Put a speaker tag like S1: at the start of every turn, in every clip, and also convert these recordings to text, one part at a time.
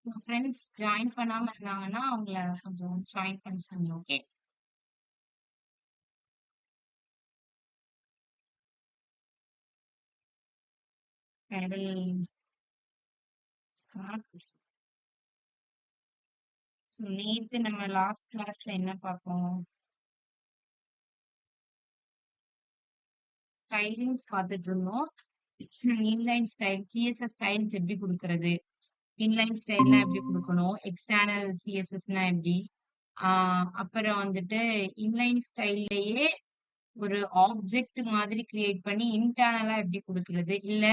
S1: உங்க friends join பண்ணாம இருந்தாங்கன்னா, அவங்கள கொஞ்சம் ஜாயின் பண்ண சொல்லுங்க. ஓகே. Ready start. ஸோ நேத்து நம்ம லாஸ்ட் கிளாஸ்ல என்ன பார்த்தோம்? ஸ்டைலிங்ஸ் பார்த்துட்டு இருந்தோம். இன்லைன் ஸ்டைல், சிஎஸ்எஸ் ஸ்டைல்ஸ் எப்படி குடுக்குறது? இன்லைன் ஸ்டைல்னா எப்படி குடுக்கணும்? எக்ஸ்டர்னல் சிஎஸ்எஸ்னா எப்படி? அப்புறம் வந்துட்டு இன்லைன் ஸ்டைல்லயே ஒரு ஆப்ஜெக்ட் மாதிரி கிரியேட் பண்ணி இன்டர்னலா எப்படி குடுக்குறது? இல்ல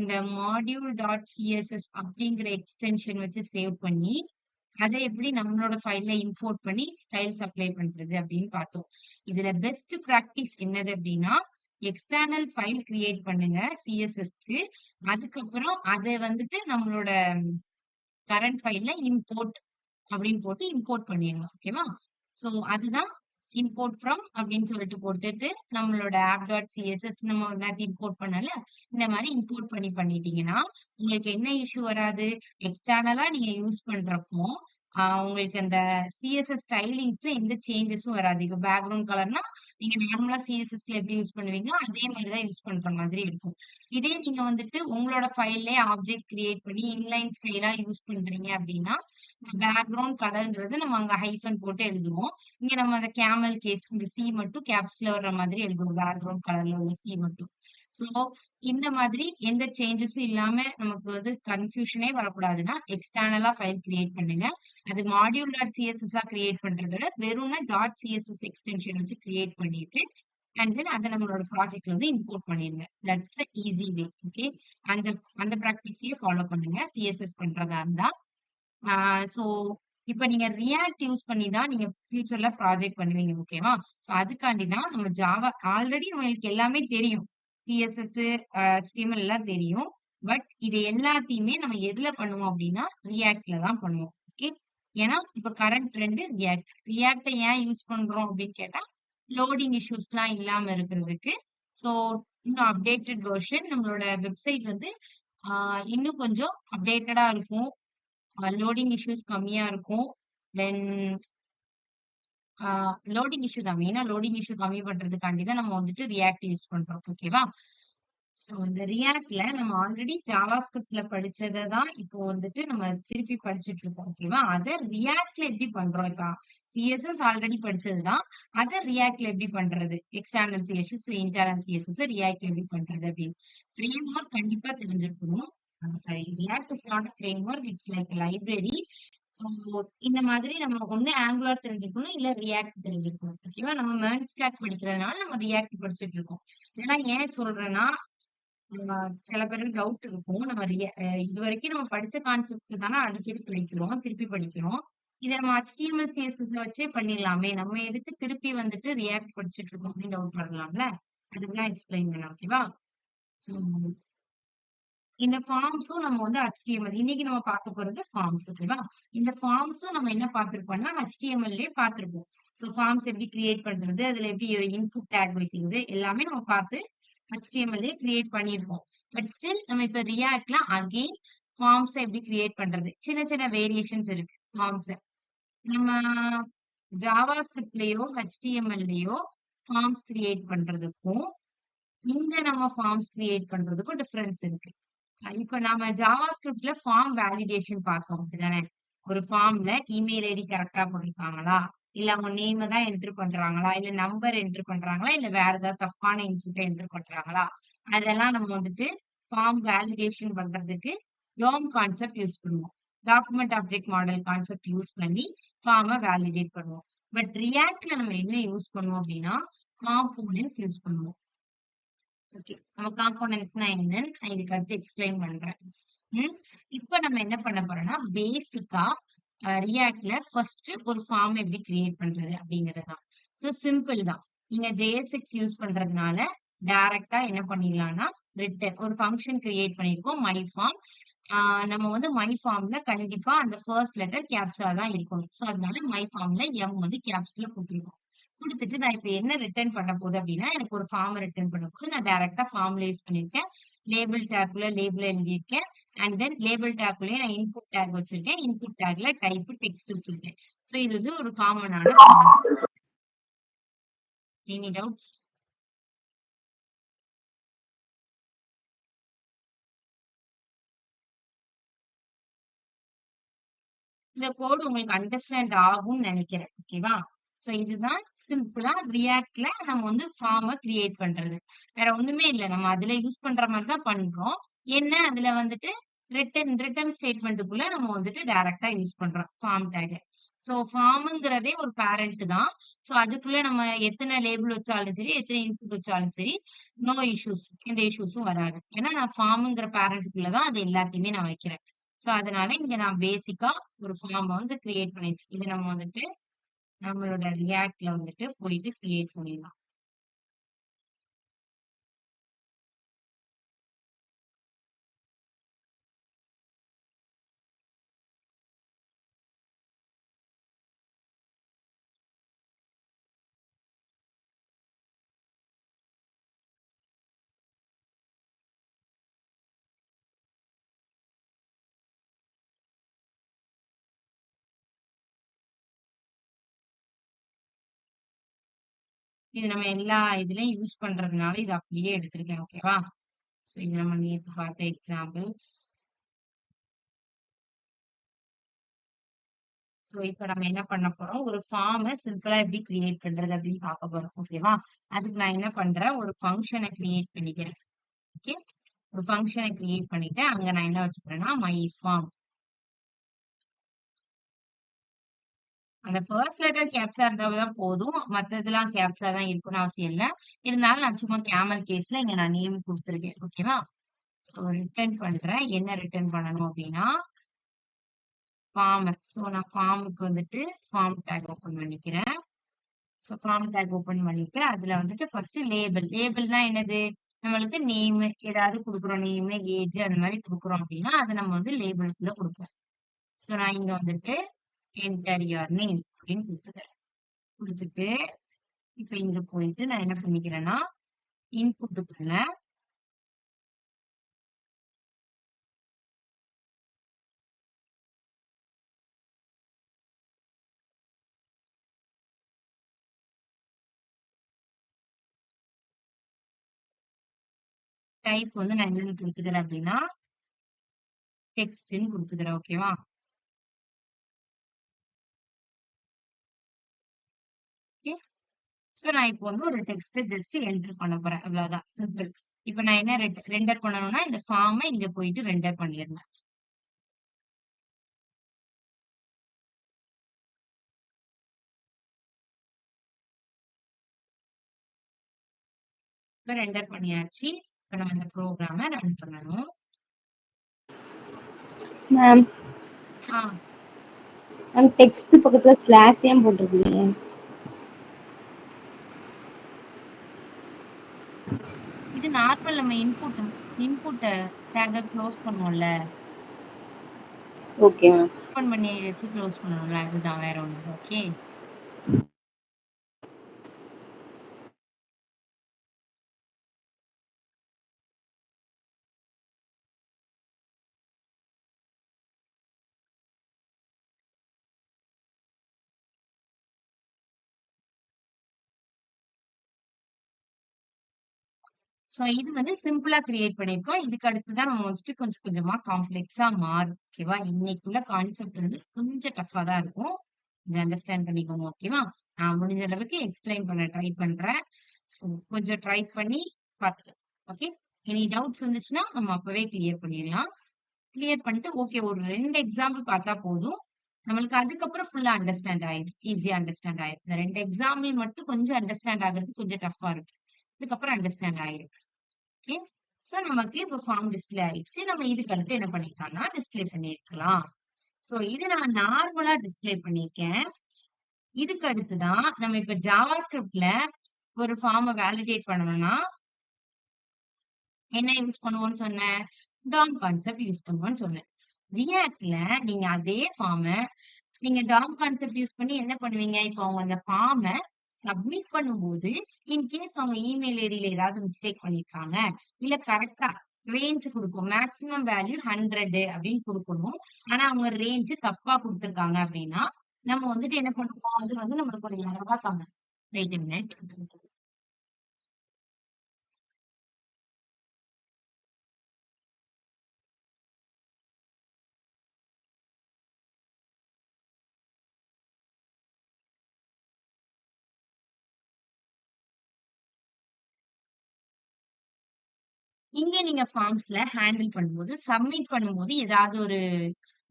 S1: இந்த மாடியூல் டாட் சிஎஸ்எஸ் அப்படிங்கிற எக்ஸ்டென்ஷன் வச்சு சேவ் பண்ணி, அத எப்படி நம்மளோட ஃபைல்ல இம்போர்ட் பண்ணி ஸ்டைல்ஸ் அப்ளை பண்றது அப்படின்னு பார்த்தோம். இதுல பெஸ்ட் பிராக்டிஸ் என்னது அப்படின்னா, எக்ஸ்டர்னல் ஃபைல் கிரியேட் பண்ணுங்க சிஎஸ்எஸ்க்கு. அதுக்கப்புறம் அத வந்துட்டு நம்மளோட கரண்ட் ஃபைல்ல இம்போர்ட் அப்படின்னு போட்டு இம்போர்ட் பண்ணிருங்க. ஓகேவா? சோ அதுதான் இம்போர்ட் ஃப்ரம் அப்படின்னு சொல்லிட்டு போட்டுட்டு நம்மளோட ஆப் டாட் சிஎஸ்எஸ் நம்ம எல்லாத்தையும் இம்போர்ட் பண்ணல, இந்த மாதிரி இம்போர்ட் பண்ணிட்டீங்கன்னா உங்களுக்கு என்ன இஷ்யூ வராது. எக்ஸ்டர்னலா நீங்க யூஸ் பண்றப்போ உங்களுக்கு அந்த சிஎஸ்எஸ் ஸ்டைலிங்ஸ்ல எந்த சேஞ்சஸும் வராது. இப்ப பேக்ரவுண்ட் கலர்னா நீங்க நார்மலா சிஎஸ்எஸ்ல எப்படி யூஸ் பண்ணுவீங்களோ அதே மாதிரிதான் யூஸ் பண்ற மாதிரி இருக்கும். இதே நீங்க வந்துட்டு உங்களோட ஃபைல்லே ஆப்ஜெக்ட் கிரியேட் பண்ணி இன்லைன் ஸ்டைலா யூஸ் பண்றீங்க அப்படின்னா, பேக்ரவுண்ட் கலர்ங்கிறது நம்ம அங்க ஹைஃபன் போட்டு எழுதுவோம். இங்க நம்ம அந்த கேமல் கேஸ் இந்த சி மட்டும் கேப்ஸ்ல வர்ற மாதிரி எழுதுவோம். பேக்ரவுண்ட் கலர்ல உள்ள சி மட்டும். சோ இந்த மாதிரி எந்த சேஞ்சஸும் இல்லாம நமக்கு வந்து கன்ஃபியூஷனே வரக்கூடாதுன்னா, எக்ஸ்டர்னலா ஃபைல் கிரியேட் பண்ணுங்க. அது மாடியூல் டாட் சிஎஸ்எஸ் கிரியேட் பண்றத விட வெறும்னா டாட் சிஎஸ்எஸ் எக்ஸ்டென்ஷன் வச்சு கிரியேட் பண்ணிட்டு அண்ட் தென் அத நம்மளோட ப்ராஜெக்ட்ல வந்து இம்போர்ட் பண்ணிருங்க. That's the easy way. Okay. அந்த அந்த பிராக்டிஸையே ஃபாலோ பண்ணுங்க சிஎஸ்எஸ் பண்றதா இருந்தா. சோ இப்ப நீங்க ரியாக்ட் யூஸ் பண்ணி தான் நீங்க ஃபியூச்சர்ல ப்ராஜெக்ட் பண்ணுவீங்க. ஓகேவா? சோ அதுக்காண்டி தான் நம்ம ஜாவா ஆல்ரெடி உங்களுக்கு எல்லாமே தெரியும். சிஎஸ்எஸ், HTML எல்லாம் தெரியும். பட் இது எல்லாத்தையுமே நம்ம எதுல பண்ணுவோம் அப்படின்னா, ரியாக்ட்ல தான் பண்ணுவோம். ஓகே. ஏன்னா இப்ப கரண்ட் ட்ரெண்ட் ரியாக்ட். ரியாக்ட ஏன் யூஸ் பண்றோம் அப்படின்னு கேட்டா, லோடிங் இஷ்யூஸ்லாம் இல்லாம இருக்கிறதுக்கு. சோ இன்னும் அப்டேட்டட் வெர்ஷன் நம்மளோட வெப்சைட் வந்து இன்னும் கொஞ்சம் அப்டேட்டடா இருக்கும். லோடிங் இஷ்யூஸ் கம்மியா இருக்கும். தென் லோடிங் இஷ்யூ தான். மெயினா லோடிங் இஷ்யூ கம்மி பண்றதுக்காண்டி தான் நம்ம வந்துட்டு ரியாக்ட் யூஸ் பண்றோம். ஓகேவா? சோ இந்த ரியாக்ட்ல நம்ம ஆல்ரெடி ஜாவா ஸ்கிரிப்ட்ல படிச்சத தான் இப்போ வந்துட்டு நம்ம திருப்பி படிச்சுட்டு இருக்கோம். ஓகேவா? அத ரியாக்ட்ல எப்படி பண்றோம்? இப்ப சிஎஸ்எஸ் ஆல்ரெடி படிச்சது தான். அத ரியாக்ட்ல எப்படி பண்றது? எக்ஸ்டர்னல் சிஎஸ்எஸ், இன்டர்னல் சிஎஸ்எஸ் ரியாக்ட்ல எப்படி பண்றது அப்படின்னு. ஃப்ரேம் ஒர்க் கண்டிப்பா தெரிஞ்சிருக்கணும். Sorry, react is not a frame work. It's like library. So இந்த மாதிரி நம்ம ஒண்ணு ஆங்குலர் தெரிஞ்சுக்கணும், இல்ல ரியாக்ட் தெரிஞ்சுக்கணும். ஓகேவா? நம்ம மெர்ன் ஸ்டாக் படிக்கிறதுனால நம்ம ரியாக்ட் படிச்சுட்டு இருக்கோம். இதெல்லாம் ஏன் சொல்றேன்னா, சில பேருக்கு டவுட் இருக்கும். நம்ம இதுவரைக்கும் நம்ம படிச்ச கான்செப்ட்ஸ் தானே அடிக்கடி படிக்கிறோம், திருப்பி படிக்கிறோம். இத நம்ம HTML, CSS வச்சே பண்ணிடலாமே. நம்ம எதுக்கு திருப்பி வந்துட்டு ரியாக்ட் படிச்சுட்டு இருக்கோம் அப்படின்னு டவுட் வரலாம்ல. அதுக்கு தான் எக்ஸ்பிளைன் பண்ணேன். ஓகேவா? சோ இந்த ஃபார்ம்ஸும் நம்ம வந்து HTML இன்னைக்கு நம்ம பார்க்க போறது ஃபார்ம்ஸ். ஓகேவா? இந்த ஃபார்ம்ஸும் நம்ம என்ன பார்த்திருப்போம்னா, HTMLலயே பார்த்திருப்போம். சோ ஃபார்ம்ஸ் எப்படி கிரியேட் பண்றது, அதுல எப்படி ஒரு இன்புட் டேக் வைக்கிறது எல்லாமே நம்ம பார்த்து HTMLலயே கிரியேட் பண்ணியிருப்போம். பட் ஸ்டில் நம்ம இப்ப ரியாக்ட்ல அகைன் ஃபார்ம்ஸ எப்படி கிரியேட் பண்றது? சின்ன சின்ன வேரியேஷன்ஸ் இருக்கு ஃபார்ம்ஸ். நம்ம ஜாவா ஸ்கிரிப்ட்லயோ, HTMLலயோ ஃபார்ம்ஸ் கிரியேட் பண்றதுக்கும், இங்க நம்ம ஃபார்ம்ஸ் கிரியேட் பண்றதுக்கும் டிஃபரன்ஸ் இருக்கு. இப்ப நாம ஜாவா ஸ்கிரிப்ட்ல ஃபார்ம் வேலிடேஷன் பார்த்தோம். அப்படிதானே? ஒரு ஃபார்ம்ல இமெயில் ஐடி கரெக்ட்டா போட்டிருக்காங்களா? இல்ல அவங்க நேம தான் என்டர் பண்றாங்களா? இல்ல நம்பர் என்டர் பண்றாங்களா? இல்ல வேற ஏதாவது தப்பான இன்புட்ட என்டர் பண்றாங்களா? அதெல்லாம் நம்ம வந்துட்டு ஃபார்ம் வேலிடேஷன் பண்றதுக்கு யோம் கான்செப்ட் யூஸ் பண்ணுவோம். Document object model concept use பண்ணி ஃபார்ம வேலிடேட் பண்ணுவோம். பட் ரியாக்ட்ல நம்ம என்ன யூஸ் பண்ணுவோம் அப்படின்னா, காம்போனன்ட்ஸ் யூஸ் பண்ணுவோம். ஓகே. நம்ம காம்போனன்ட்ஸ்னா என்னன்னு நான் இதுக்கு அடுத்து எக்ஸ்பிளைன் பண்றேன். ம். இப்ப நம்ம என்ன பண்ண போறோம்னா, பேசிக்கா ரியாக்ட்ல ஃபர்ஸ்ட் ஒரு ஃபார்ம் எப்படி கிரியேட் பண்றது அப்படிங்கிறது தான். சோ சிம்பிள் தான். நீங்க JSX யூஸ் பண்றதுனால டைரக்ட்டா என்ன பண்ணிடலாம்னா, ரிட்டர்ன் ஒரு ஃபங்ஷன் கிரியேட் பண்ணிருக்கோம் மை ஃபார்ம். நம்ம வந்து மை ஃபார்ம்ல கண்டிப்பா அந்த ஃபர்ஸ்ட் லெட்டர் கேப்ஸா தான் இருக்கணும். சோ அதனால மை ஃபார்ம்ல எம் வந்து கேப்ஸ்ல குடுத்துருக்கோம். குடுத்துட்டு நான் இப்ப என்ன ரிட்டர்ன் பண்ண போகுது அப்படின்னா, எனக்கு ஒரு ஃபார்ம் ரிட்டர்ன் பண்ண போகுது. நான் டைரக்ட்டா ஃபார்ம்ல யூஸ் பண்ணியிருக்கேன். லேபிள் டேக்குள்ள லேபிள் எழுதியிருக்கேன். அண்ட் தென் லேபிள் டேக்குள்ளயே நான் இன்புட் டேக் வச்சிருக்கேன். இன்புட் டேக்ல டைப் டெக்ஸ்ட் வச்சிருக்கேன். சோ இது வந்து ஒரு காமனான ஃபார்ம். Any doubts? இந்த கோட் உங்களுக்கு அண்டர்ஸ்டாண்ட் ஆகும்னு நினைக்கிறேன். ஓகேவா? சோ இதுதான் சிம்பிளா ரியாக்ட்ல நம்ம வந்து ஃபார்ம கிரியேட் பண்றது. வேற ஒண்ணுமே இல்ல. நம்ம அதுல யூஸ் பண்ற மாதிரி தான் பண்றோம். என்ன அதுல வந்துட்டு ரிட்டர்ன் ஸ்டேட்மெண்ட்டுக்குள்ள நம்ம வந்துட்டு டைரக்ட்டா யூஸ் பண்றோம் ஃபார்ம் டேக். சோ ஃபார்ம்ங்கிறதே ஒரு பேரண்ட் தான். சோ அதுக்குள்ள நம்ம எத்தனை லேபிள் வச்சாலும் சரி, எத்தனை இன்புட் வச்சாலும் சரி, நோ இஷ்யூஸ். எந்த இஷ்யூஸும் வராது. ஏன்னா நான் ஃபார்ம்ங்கிற பேரண்ட்டுக்குள்ள தான் அது எல்லாத்தையுமே நான் வைக்கிறேன். சோ அதனால இங்க நான் பேசிக்கா ஒரு ஃபார்ம வந்து கிரியேட் பண்ணிருக்கேன். இது நம்ம வந்துட்டு நம்மளோட ரியாக்ட்ல வந்துட்டு போயிட்டு கிரியேட் பண்ணிடலாம். இது நம்ம எல்லா இதுலயும் யூஸ் பண்றதுனால இது அப்படியே எடுத்திருக்கேன். ஓகேவா? சோ இது நம்ம நேத்து பார்த்த எக்ஸாம்பிள்ஸ். சோ இப்ப நம்ம என்ன பண்ண போறோம்? ஒரு ஃபார்ம சிம்பிளா எப்படி கிரியேட் பண்றது அப்படின்னு பார்க்க போறோம். ஓகேவா? அதுக்கு நான் என்ன பண்றேன்? ஒரு ஃபங்ஷன கிரியேட் பண்ணிக்கிறேன். ஓகே? ஒரு ஃபங்ஷன கிரியேட் பண்ணிட்டு அங்க நான் என்ன வச்சுக்கிறேன்னா மை ஃபார்ம். அந்த ஃபர்ஸ்ட் லெட்டர் கேப்ஸா இருந்தா தான் போதும். மத்ததெல்லாம் கேப்ஸா தான் இருக்கணும்னு அவசியம் இல்ல. இருந்தாலும் நான் சும்மா கேமல் கேஸ்ல இங்க நான் நேம் குடுத்துருக்கேன். ஓகேவா? சோ ரிட்டர்ன் பண்றேன். என்ன ரிட்டர்ன் பண்ணணும் அப்படின்னா, ஃபார்ம். சோ நான் ஃபார்முக்கு வந்துட்டு ஃபார்ம் டேக் ஓபன் பண்ணிக்கிறேன். சோ ஃபார்ம் டேக் ஓபன் பண்ணிட்டு அதுல வந்துட்டு ஃபர்ஸ்ட் லேபிள். லேபிள்னா என்னது? நம்மளுக்கு நேம் ஏதாவது குடுக்குறோம். நேம், ஏஜ் அந்த மாதிரி குடுக்குறோம் அப்படின்னா, அதை நம்ம வந்து லேபிளுக்குள்ள குடுப்போம். சோ நான் இங்க வந்துட்டு என்டர் யுவர் நேம் அப்படின்னு குடுத்துக்கிறேன். குடுத்துட்டு இப்ப இங்க போயிட்டு நான் என்ன பண்ணிக்கிறேன்னா, இன்புட்டுக்குள்ள டைப் வந்து நான் என்னன்னு குடுத்துக்கிறேன் அப்படின்னா, டெக்ஸ்ட்ன்னு குடுத்துக்கிறேன். ஓகேவா? ஓகே. சோ நான் இப்போ வந்து ஒரு டெக்ஸ்ட் ஜஸ்ட் என்டர் பண்ண போறேன். அவ்வளவுதான். சிம்பிள். இப்ப நான் என்ன ரெண்டர் பண்ணணும்னா, இந்த ஃபார்ம இங்க போயிட்டு ரெண்டர் பண்ணிடணும். இப்ப ரெண்டர் பண்ணியாச்சு. இப்ப நம்ம இந்த ப்ரோக்ராம ரன் பண்ணணும்.
S2: மேம்
S1: ஆ
S2: மேம் டெக்ஸ்ட் பக்கத்துல ஸ்லாஷ் ஏன் போட்டிருக்கீங்க?
S1: இது நார்மல் நம்ம இன்புட் டேக்க க்ளோஸ் பண்ணுவோம்ல.
S2: Okay ma'am.
S1: ஓபன் பண்ணி வச்சு க்ளோஸ் பண்ணணும்ல. அதுதான் வேற ஒண்ணும் இல்ல. ஓகே. சோ இது வந்து சிம்பிளா கிரியேட் பண்ணிருக்கோம். இதுக்கு அடுத்துதான் நம்ம வந்துட்டு கொஞ்சம் கொஞ்சமா காம்ப்ளெக்ஸா மாறும். ஓகேவா? இன்னைக்குள்ள கான்செப்ட் வந்து கொஞ்சம் டஃபா தான் இருக்கும். கொஞ்சம் அண்டர்ஸ்டாண்ட் பண்ணிக்கோங்க. ஓகேவா? நான் முடிஞ்ச அளவுக்கு எக்ஸ்பிளைன் பண்ண ட்ரை பண்றேன். சோ கொஞ்சம் ட்ரை பண்ணி பாத்துக்கலாம். ஓகே. எனி டவுட்ஸ் வந்துச்சுன்னா நம்ம அப்பவே கிளியர் பண்ணிடலாம். கிளியர் பண்ணிட்டு ஓகே ஒரு 2 எக்ஸாம்பிள் பார்த்தா போதும். நம்மளுக்கு அதுக்கப்புறம் ஃபுல்லா அண்டர்ஸ்டாண்ட் ஆயிடும். ஈஸியா அண்டர்ஸ்டாண்ட் ஆயிடும். இந்த 2 எக்ஸாம்பிள் மட்டும் கொஞ்சம் அண்டர்ஸ்டாண்ட் ஆகுறது கொஞ்சம் டஃபா இருக்கும். அதுக்கப்புறம் அண்டர்ஸ்டாண்ட் ஆயிடும். ஓகே. சோ நமக்கு இப்போ ஃபார்ம் டிஸ்ப்ளே ஆயிடுச்சு. நம்ம இதுக்கு அடுத்து என்ன பண்ணிக்கலாம்னா டிஸ்ப்ளே பண்ணிருக்கலாம். சோ இது நான் நார்மலா டிஸ்ப்ளே பண்ணிருக்கேன். இதுக்கு அடுத்துதான் நம்ம இப்ப ஜாவா ஸ்கிரிப்ட்ல ஒரு ஃபார்ம வேலிடேட் பண்ணணும்னா என்ன யூஸ் பண்ணுவோம்னு சொன்னேன்? டாம் கான்செப்ட் யூஸ் பண்ணுவோம்னு சொன்னேன். ரியாக்ட்ல நீங்க அதே ஃபார்ம நீங்க டாம் கான்செப்ட் யூஸ் பண்ணி என்ன பண்ணுவீங்க? இப்போ அவங்க அந்த ஃபார்ம சப்மிட் பண்ணும்போது இன்கேஸ் அவங்க இமெயில் ஐடியில ஏதாவது மிஸ்டேக் பண்ணிருக்காங்க, இல்ல கரெக்டா ரேஞ்ச் கொடுக்கும். மேக்ஸிமம் வேல்யூ 100 அப்படின்னு கொடுக்கணும். ஆனா அவங்க ரேஞ்ச் தப்பா கொடுத்திருக்காங்க அப்படின்னா, நம்ம வந்துட்டு என்ன பண்ணுவோம்? அது வந்து நம்மளுக்கு ஒரு எரரா காமிக்கும். Wait a minute. இங்க நீங்க ஃபார்ம்ஸ்ல ஹேண்டில் பண்ணும்போது, சப்மிட் பண்ணும்போது ஏதாவது ஒரு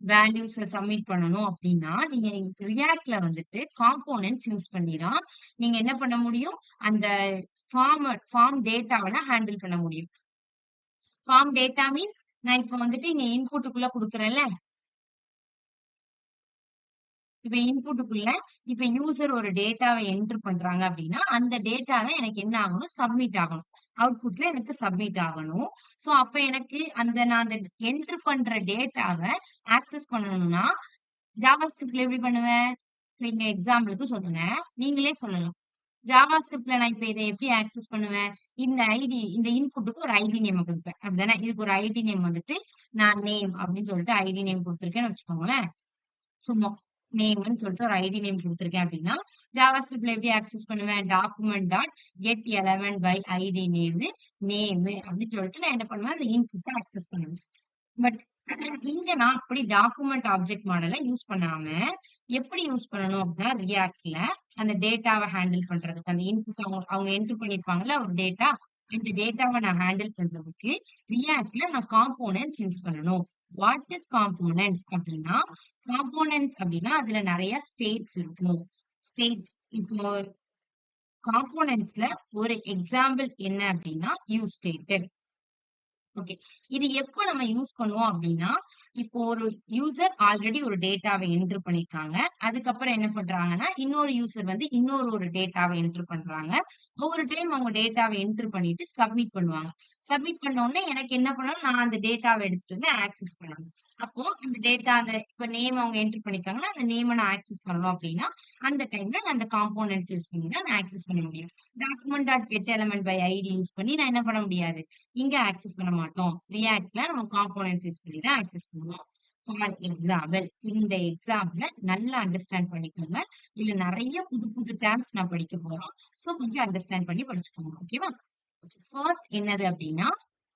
S1: வேல்யூஸ சப்மிட் பண்ணணும் அப்படின்னா, நீங்க ரியாக்ட்ல வந்துட்டு காம்போனன்ட்ஸ் யூஸ் பண்ணி தான் நீங்க என்ன பண்ண முடியும்? அந்த ஃபார்ம் டேட்டாவல ஹேண்டில் பண்ண முடியும். ஃபார்ம் டேட்டா மீன்ஸ் நான் இப்ப வந்துட்டு இங்க இன்புட்டுக்குள்ள குடுக்குறேன்ல. இப்ப இன்புட்டுக்குள்ள இப்ப யூசர் ஒரு டேட்டாவ என்டர் பண்றாங்க அப்படின்னா, அந்த டேட்டா தான் எனக்கு என்ன ஆகணும்? சப்மிட் ஆகணும். அவுட்புட்ல எனக்கு சப்மிட் ஆகணும். சோ அப்ப எனக்கு நான் அந்த என்டர் பண்ற டேட்டாவ ஆக்சஸ் பண்ணணும்னா, ஜாவாஸ்கிரிப்ட்ல எப்படி பண்ணுவேன்? இப்ப இங்க எக்ஸாம்பிளுக்கு சொல்லுங்க. நீங்களே சொல்லலாம். ஜாவாஸ்கிரிப்ட்ல நான் இப்ப இத எப்படி ஆக்சஸ் பண்ணுவேன்? இந்த இன்புட்க்கு ஒரு ஐடி நேம குடுப்பேன். அப்படிதானே? இதுக்கு ஒரு ஐடி நேம் வந்துட்டு நான் நேம் அப்படின்னு சொல்லிட்டு ஐடி நேம் குடுத்துருக்கேன்னு வச்சுக்கோங்களேன். சும்மா நேம்ன்னு சொல்லிட்டு ஒரு ஐடி நேம் குடுத்துருக்கேன் அப்படின்னா, ஜாவாஸ்கிரிப்ட்ல எப்படி ஆக்சஸ் பண்ணுவேன்? Document dot get element by ID name அப்படின்னு சொல்லிட்டு நான் என்ன பண்ணுவேன்? அந்த இன்புட்ட ஆக்சஸ் பண்ணுவேன். பட் இங்க நான் அப்படி டாக்குமெண்ட் ஆப்ஜெக்ட் மாடல யூஸ் பண்ணாம, எப்படி யூஸ் பண்ணணும் அப்படின்னா, ரியாக்ட்ல அந்த டேட்டாவ ஹேண்டில் பண்றதுக்கு, அந்த இன்புட் அவங்க என்டர் பண்ணியிருப்பாங்கல்ல ஒரு டேட்டா, அந்த டேட்டாவ நான் ஹேண்டில் பண்றதுக்கு ரியாக்ட்ல நான் காம்போனன்ட்ஸ் யூஸ் பண்ணணும். வாட் இஸ் காம்போனன்ட்ஸ் அப்படின்னா, காம்போனன்ட்ஸ் அப்படின்னா அதுல நிறைய ஸ்டேட்ஸ் இருக்கும். ஸ்டேட்ஸ் இப்போ காம்போனன்ட்ஸ்ல ஒரு எக்ஸாம்பிள் என்ன அப்படின்னா, யூஸ் ஸ்டேட். ஓகே. இது எப்ப நம்ம யூஸ் பண்ணுவோம் அப்படின்னா, இப்போ ஒரு யூசர் ஆல்ரெடி ஒரு டேட்டாவ என்டர் பண்ணியிருக்காங்க. அதுக்கப்புறம் என்ன பண்றாங்கன்னா, இன்னொரு யூசர் வந்து ஒரு டேட்டாவ என்டர் பண்றாங்க. ஒவ்வொரு டைம் அவங்க டேட்டாவ என்டர் பண்ணிட்டு சப்மிட் பண்ணுவாங்க. சப்மிட் பண்ண உடனே எனக்கு என்ன பண்ணணும்? நான் அந்த டேட்டாவ எடுத்துட்டு வந்து ஆக்சஸ் பண்ணணும். அப்போ அந்த டேட்டா இப்ப நேம் அவங்க என்டர் பண்ணிருக்காங்கன்னா, அந்த நேம நான் ஆக்சஸ் பண்ணணும் அப்படின்னா, அந்த டைம்ல நான் அந்த காம்போனன்ட்ஸ் யூஸ் பண்ணி தான் நான் ஆக்சஸ் பண்ண முடியும். Document dot get element by ID use பண்ணி நான் என்ன பண்ண முடியாது? இங்க ஆக்சஸ் பண்ண மாட்டோம். ரியாக்ட்ல நம்ம காம்போனன்ட்ஸ் யூஸ் பண்ணி தான் ஆக்சஸ் பண்ணுவோம். ஃபார் எக்ஸாம்பிள், இந்த எக்ஸாம்பிள நல்லா அண்டர்ஸ்டாண்ட் பண்ணிக்கோங்க. இதுல நெறைய புது புது டெர்ம்ஸ் நான் படிக்க போறோம். சோ கொஞ்சம் அண்டர்ஸ்டாண்ட் பண்ணி படிச்சுக்கோங்க. ஓகேவா? ஃபர்ஸ்ட் என்னது அப்படின்னா,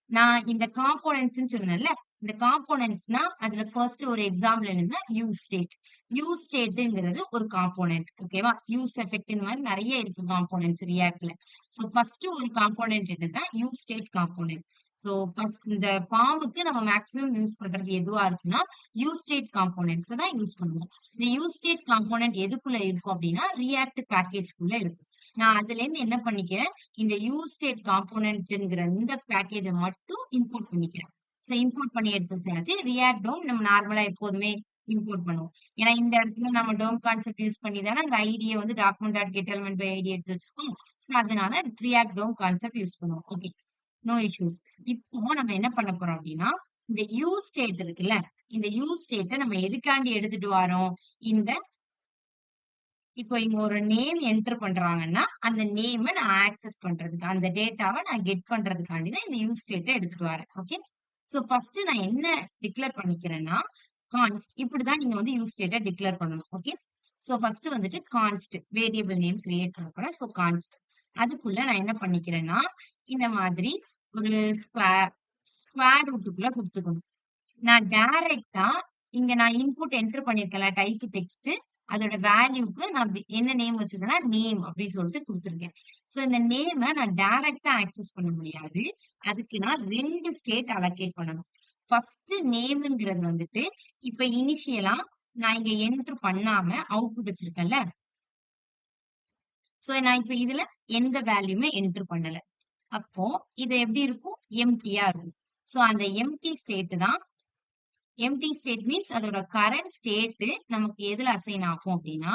S1: நான் இந்த காம்போனன்ட்ஸ்ன்னு சொன்னேன்ல, இந்த காம்போனன்ட்ஸ்னா அதுல ஃபர்ஸ்ட் ஒரு எக்ஸாம்பிள் என்னன்னா யூஸ் ஸ்டேட். யூஸ் ஸ்டேட்ங்கிறது ஒரு காம்போனன்ட். ஓகேவா? யூஸ் எஃபெக்ட் இந்த மாதிரி நிறைய இருக்கு காம்போனன்ட்ஸ் ரியாக்ட்ல. சோ ஃபர்ஸ்ட் ஒரு காம்போனன்ட் என்னன்னா use state component. So first இந்த ஃபார்முக்கு நம்ம மேக்ஸிமம் யூஸ் பண்றது எதுவா இருக்குன்னா யூஸ் ஸ்டேட் காம்போனன்ட்ஸ் தான் யூஸ் பண்ணுவோம். இந்த யூஸ் ஸ்டேட் காம்போனன்ட் எதுக்குள்ள இருக்கும் அப்படின்னா ரியாக்ட் பேக்கேஜ்க்குள்ள இருக்கும். நான் அதுல இருந்து என்ன பண்ணிக்கிறேன்? இந்த யூஸ் ஸ்டேட் காம்போனன்ட்ங்கிற இந்த பேக்கேஜை மட்டும் இம்போர்ட் பண்ணிக்கிறேன். சோ இம்போர்ட் பண்ணி எடுத்து வச்சாச்சு. ரியாக்ட் டோம் நம்ம நார்மலா எப்போதுமே இம்போர்ட் பண்ணுவோம். ஏன்னா இந்த இடத்துல நம்ம டோம் கான்செப்ட் யூஸ் பண்ணி தானே அந்த ஐடியை வந்து document dot get element by ID எடுத்து வச்சிருக்கோம். சோ அதனால ரியாக்ட் டோம் கான்செப்ட் யூஸ் பண்ணுவோம். Okay, no issues. இப்போ நம்ம என்ன பண்ண போறோம் அப்படின்னா, இந்த யூஸ் ஸ்டேட் இருக்குல்ல, இந்த யூஸ் ஸ்டேட்டை நம்ம எதுக்காண்டி எடுத்துட்டு வரோம்? இந்த இப்போ இங்க ஒரு நேம் என்டர் பண்றாங்கன்னா, அந்த நேம நான் ஆக்சஸ் பண்றதுக்கு, அந்த டேட்டாவ நான் கெட் பண்றதுக்காண்டி தான் இந்த யூஸ் ஸ்டேட்ட எடுத்துட்டு வரேன். ஓகே. சோ ஃபர்ஸ்ட் நான் என்ன டிக்ளேர் பண்ணிக்கிறேன்னா, கான்ஸ்ட். இப்படிதான் நீங்க வந்து யூஸ் ஸ்டேட்ட டிக்ளேர் பண்ணணும். ஓகே. சோ ஃபர்ஸ்ட் வந்துட்டு கான்ஸ்ட் வேரியபிள் நேம் கிரியேட் பண்ண போறேன். சோ கான்ஸ்ட். அதுக்குள்ள நான் என்ன பண்ணிக்கிறேன்னா, இந்த மாதிரி ஒரு ஸ்கொயர் ரூட்டுக்குள்ள குடுத்துக்கணும். நான் டைரக்ட்டா இங்க நான் இன்புட் என்டர் பண்ணியிருக்கேன்ல டைப் டெக்ஸ்ட் அதோட வேல்யூக்கு நான் என்ன நேம் வச்சிருக்கேன்னா நேம் அப்படின்னு சொல்லிட்டு குடுத்துருக்கேன். சோ இந்த நேம நான் டைரக்ட்டா ஆக்சஸ் பண்ண முடியாது. அதுக்கு நான் 2 ஸ்டேட் அலோகேட் பண்ணணும். ஃபர்ஸ்ட் நேம்ங்கிறது வந்துட்டு இப்ப இனிஷியலா நான் இங்க என்டர் பண்ணாம அவுட்புட் வச்சிருக்கேன்ல. சோ நான் இப்ப இதுல எந்த வேல்யூமே என்டர் பண்ணல. அப்போ இது எப்படி இருக்கும்? எம்ப்டியா இருக்கும். சோ அந்த எம்ப்டி ஸ்டேட் தான் எம்ப்டி ஸ்டேட் மீன்ஸ் அதோட கரண்ட் ஸ்டேட் நமக்கு எதுல அசைன் ஆகும் அப்படின்னா,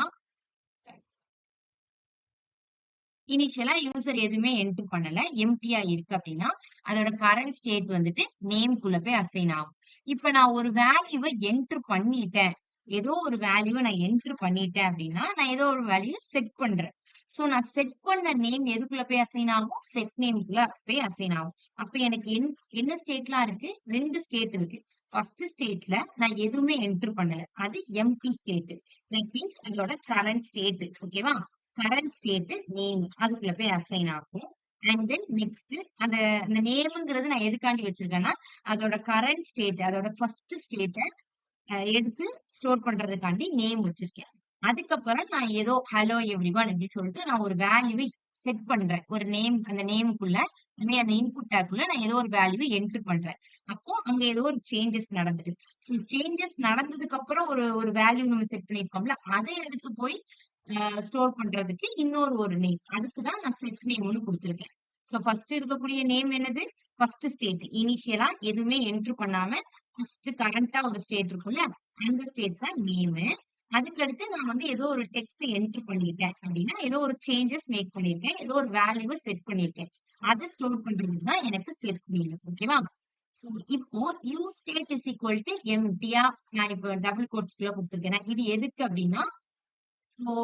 S1: இனிஷியலா யூசர் எதுவுமே என்டர் பண்ணல, எம்ப்டியா இருக்கு அப்படின்னா அதோட கரண்ட் ஸ்டேட் வந்துட்டு நேம்குள்ள போய் அசைன் ஆகும். இப்ப நான் ஒரு வேல்யூவை என்டர் பண்ணிட்டேன். ஏதோ ஒரு வேல்யூ நான் என்டர் பண்ணிட்டேன் அப்படின்னா நான் ஏதோ ஒரு வேல்யூ செட் பண்றேன். சோ நான் செட் பண்ண நேம் எதுக்குள்ள போய் அசைன் ஆகும்? செட் நேம்குள்ள போய் அசைன் ஆகும். அப்ப எனக்கு என்ன ஸ்டேட்லாம் இருக்கு? 2 ஸ்டேட் இருக்கு. ஃபர்ஸ்ட் ஸ்டேட்ல நான் எதுவுமே என்டர் பண்ணல. அது எம்ப்டி ஸ்டேட். தட் மீன்ஸ் அதோட கரண்ட் ஸ்டேட். ஓகேவா? கரண்ட் ஸ்டேட் நேம் அதுக்குள்ள போய் அசைன் ஆகும். அண்ட் தென் நெக்ஸ்ட் அந்த அந்த நேம்ங்கிறது நான் எதுக்காண்டி வச்சிருக்கேன்னா அதோட கரண்ட் ஸ்டேட் அதோட ஃபர்ஸ்ட் ஸ்டேட்டை எடுத்து ஸ்டோர் பண்றதுக்காண்டி நேம் வச்சிருக்கேன். அதுக்கப்புறம் நான் ஏதோ ஹலோ எவ்ரிவன் அப்படி சொல்லிட்டு நான் ஒரு வேல்யூவை செட் பண்றேன். ஒரு நேம் அந்த நேமுக்குள்ள அந்த இன்புட் டேக்குள்ள நான் ஏதோ ஒரு வேல்யூவை என்டர் பண்றேன். அப்போ அங்க ஏதோ ஒரு சேஞ்சஸ் நடந்துரு. ஸோ சேஞ்சஸ் நடந்ததுக்கு அப்புறம் ஒரு ஒரு வேல்யூ நம்ம செட் பண்ணிருக்கோம்ல அதை எடுத்து போய் ஸ்டோர் பண்றதுக்கு இன்னொரு ஒரு நேம். அதுக்கு தான் நான் செட் நேம்னு கொடுத்துருக்கேன். ஸோ ஃபர்ஸ்ட் இருக்கக்கூடிய நேம் என்னது? First state. இனிஷியலா எதுவுமே என்டர் பண்ணாம ஃபர்ஸ்ட் கரண்டா ஒரு ஸ்டேட் இருக்கும்ல அந்த ஸ்டேட் தான் நேம். அதுக்கடுத்து நான் வந்து ஏதோ ஒரு டெக்ஸ்ட் என்டர் பண்ணிட்டேன் அப்படின்னா ஏதோ ஒரு சேஞ்சஸ் மேக் பண்ணிருக்கேன். ஏதோ ஒரு வேல்யூவை செட் பண்ணிருக்கேன். அதை ஸ்டோர் பண்றதுக்கு தான் எனக்கு செட் நேம். ஓகேவா? சோ இப்போ you state is equal to எம்டியா நான் இப்போ டபுள் கோட்ஸ்குள்ள கொடுத்துருக்கேன். இது எதுக்கு அப்படின்னா இப்போ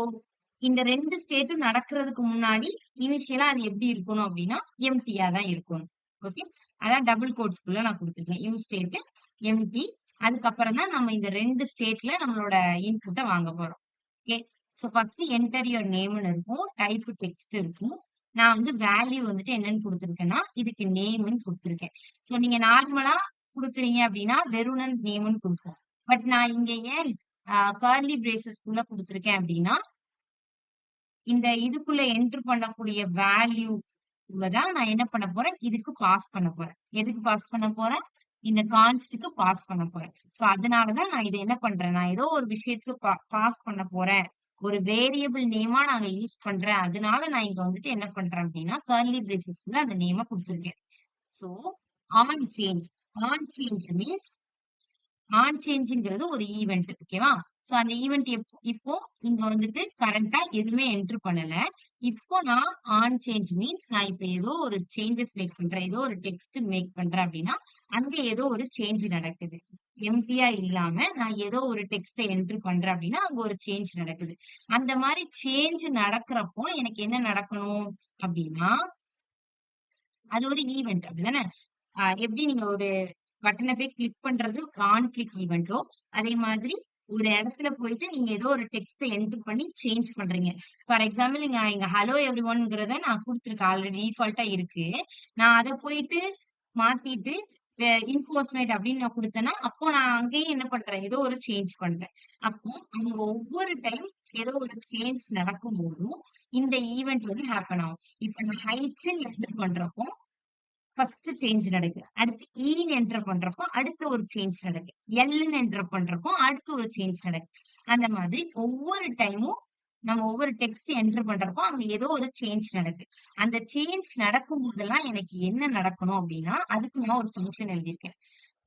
S1: இந்த 2 ஸ்டேட்டும் நடக்கிறதுக்கு முன்னாடி இனிஷியலா அது எப்படி இருக்கணும் அப்படின்னா எம்டியா தான் இருக்கணும். ஓகே, அதான் டபுள் கோட்ஸ்குள்ள நான் கொடுத்துருக்கேன். Use state empty. அதுக்கப்புறம் தான் நம்ம இந்த 2 ஸ்டேட்ல நம்மளோட இன்புட்டை வாங்க போறோம். Okay, so first enter your நேம்னு இருக்கும், டைப் டெக்ஸ்ட் இருக்கும். நான் வந்து வேல்யூ வந்துட்டு என்னன்னு கொடுத்துருக்கேன்னா இதுக்கு நேம்னு கொடுத்துருக்கேன். சோ நீங்க நார்மலா கொடுக்குறீங்க அப்படின்னா வெறும் நேம்னு கொடுப்போம். பட் நான் இங்க ஏன் கர்லி பிரேசஸ்க்குள்ள கொடுத்துருக்கேன் அப்படின்னா இந்த இதுக்குள்ள என்டர் பண்ணக்கூடிய வேல்யூ தான் நான் என்ன பண்ண போறேன்? இதுக்கு பாஸ் பண்ண போறேன். எதுக்கு பாஸ் பண்ண போறேன்? இந்த கான்ஸ்டுக்கு பாஸ் பண்ண போறேன். சோ அதனாலதான் நான் இதை என்ன பண்றேன்? நான் ஏதோ ஒரு விஷயத்துக்கு பாஸ் பண்ண போறேன். ஒரு வேரியபிள் நேமா நாங்க யூஸ் பண்றேன். அதனால நான் இங்க வந்துட்டு என்ன பண்றேன் அப்படின்னா கர்லி பிரேசஸ்க்குள்ள அந்த நேம கொடுத்துருக்கேன். So on change. On change means on சேஞ்சுங்கிறது ஒரு ஈவெண்ட். ஓகேவா? சோ அந்த ஈவெண்ட் இப்போ இங்க வந்துட்டு கரண்டா எதுவுமே என்டர் பண்ணல. இப்போ நான் ஆன் சேஞ்ச் மீன்ஸ் நான் இப்ப ஏதோ ஒரு சேஞ்சஸ் மேக் பண்றேன். ஏதோ ஒரு டெக்ஸ்ட் மேக் பண்றேன் அப்படின்னா அங்க ஏதோ ஒரு சேஞ்ச் நடக்குது. எம்டியா இல்லாம நான் ஏதோ ஒரு டெக்ஸ்ட என்டர் பண்றேன் அப்படின்னா அங்க ஒரு சேஞ்ச் நடக்குது. அந்த மாதிரி சேஞ்ச் நடக்கிறப்போ எனக்கு என்ன நடக்கணும் அப்படின்னா அது ஒரு ஈவெண்ட். அப்படிதானே? எப்படி நீங்க ஒரு பட்டனை போய் கிளிக் பண்றது ஆன் கிளிக் ஈவெண்டோ அதே மாதிரி ஒரு இடத்துல போயிட்டு நீங்க ஏதோ ஒரு டெக்ஸ்ட என்டர் பண்ணி சேஞ்ச் பண்றீங்க. ஃபார் எக்ஸாம்பிள் இங்க ஹலோ எவ்ரி ஒன்ங்கிறத நான் கொடுத்துருக்கேன். ஆல்ரெடி டிஃபால்ட்டா இருக்கு. நான் அதை போயிட்டு மாத்திட்டு இன்ஃபோர்ஸ்மெண்ட் அப்படின்னு நான் கொடுத்தேன்னா அப்போ நான் அங்கேயும் என்ன பண்றேன்? ஏதோ ஒரு சேஞ்ச் பண்றேன். அப்போ அங்க ஒவ்வொரு டைம் ஏதோ ஒரு சேஞ்ச் நடக்கும் போதும் இந்த ஈவெண்ட் வந்து ஹேப்பன் ஆகும். இப்ப நான் ஹைட்ஸ்ன்னு என்டர் பண்றப்போ ஃபர்ஸ்ட் சேஞ்ச் நடக்குது. அடுத்து ஈன்னு என்டர் பண்றப்போ அடுத்த ஒரு சேஞ்ச் நடக்குது. எல்ன்னு என்டர் பண்றப்போ அடுத்து ஒரு சேஞ்ச் நடக்குது. அந்த மாதிரி ஒவ்வொரு டைமும் நம்ம ஒவ்வொரு டெக்ஸ்ட் என்டர் பண்றப்போ அங்க ஏதோ ஒரு சேஞ்ச் நடக்குது. அந்த சேஞ்ச் நடக்கும் போதெல்லாம் எனக்கு என்ன நடக்கணும் அப்படின்னா அதுக்கு நான் ஒரு ஃபங்க்ஷன் எழுதியிருக்கேன்.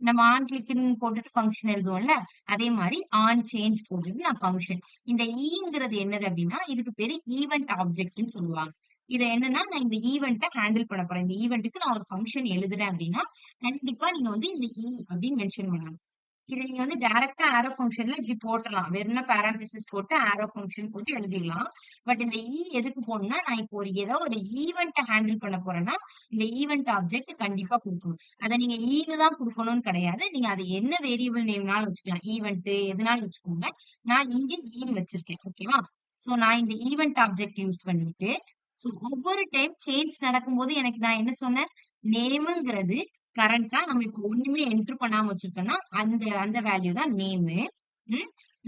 S1: நம்ம ஆன் கிளிக்னு போட்டுட்டு ஃபங்க்ஷன் எழுதுவோம்ல அதே மாதிரி ஆன் சேஞ்ச் போட்டுட்டு நான் ஃபங்க்ஷன். இந்த ஈங்கிறது என்னது அப்படின்னா இதுக்கு பேரு ஈவெண்ட் ஆப்ஜெக்ட்னு சொல்லுவாங்க. இது என்னன்னா நான் இந்த ஈவெண்ட்டை ஹேண்டில் பண்ண போறேன். இந்த ஈவெண்ட்டுக்கு நான் ஒரு ஃபங்க்ஷன் எழுதுறேன் அப்படின்னா கண்டிப்பா நீங்க வந்து இந்த அப்படின்னு மென்ஷன் பண்ணணும். இதை நீங்க வந்து டைரக்டா ஆரோ ஃபங்க்ஷன்ல இப்படி போட்டுடலாம். வெறும் பாராந்திசிஸ் போட்டு ஆரோ ஃபங்க்ஷன் போட்டு எழுதிடலாம். பட் இந்த எதுக்கு போடணும்னா நான் இப்போ ஏதோ ஒரு ஈவெண்ட்டை ஹேண்டில் பண்ண போறேன்னா இந்த ஈவெண்ட் ஆப்ஜெக்ட் கண்டிப்பா கொடுக்கணும். அதை நீங்க ஈன்னு தான் கொடுக்கணும்னு கிடையாது. நீங்க அதை என்ன வேரியபிள் நேம்னாலும் வச்சுக்கலாம். ஈவெண்ட் எதுனாலும் வச்சுக்கோங்க. நான் இங்க ஈன்னு வச்சிருக்கேன். ஓகேவா? சோ நான் இந்த ஈவெண்ட் ஆப்ஜெக்ட் யூஸ் பண்ணிட்டு சோ ஒவ்வொரு டைம் சேஞ்ச் நடக்கும்போது எனக்கு நான் என்ன சொன்னேன்? நேம்ங்கிறது கரண்டா நம்ம இப்போ ஒண்ணுமே என்டர் பண்ணாம வச்சிருக்கோம்னா அந்த அந்த வேல்யூ தான் நேமு.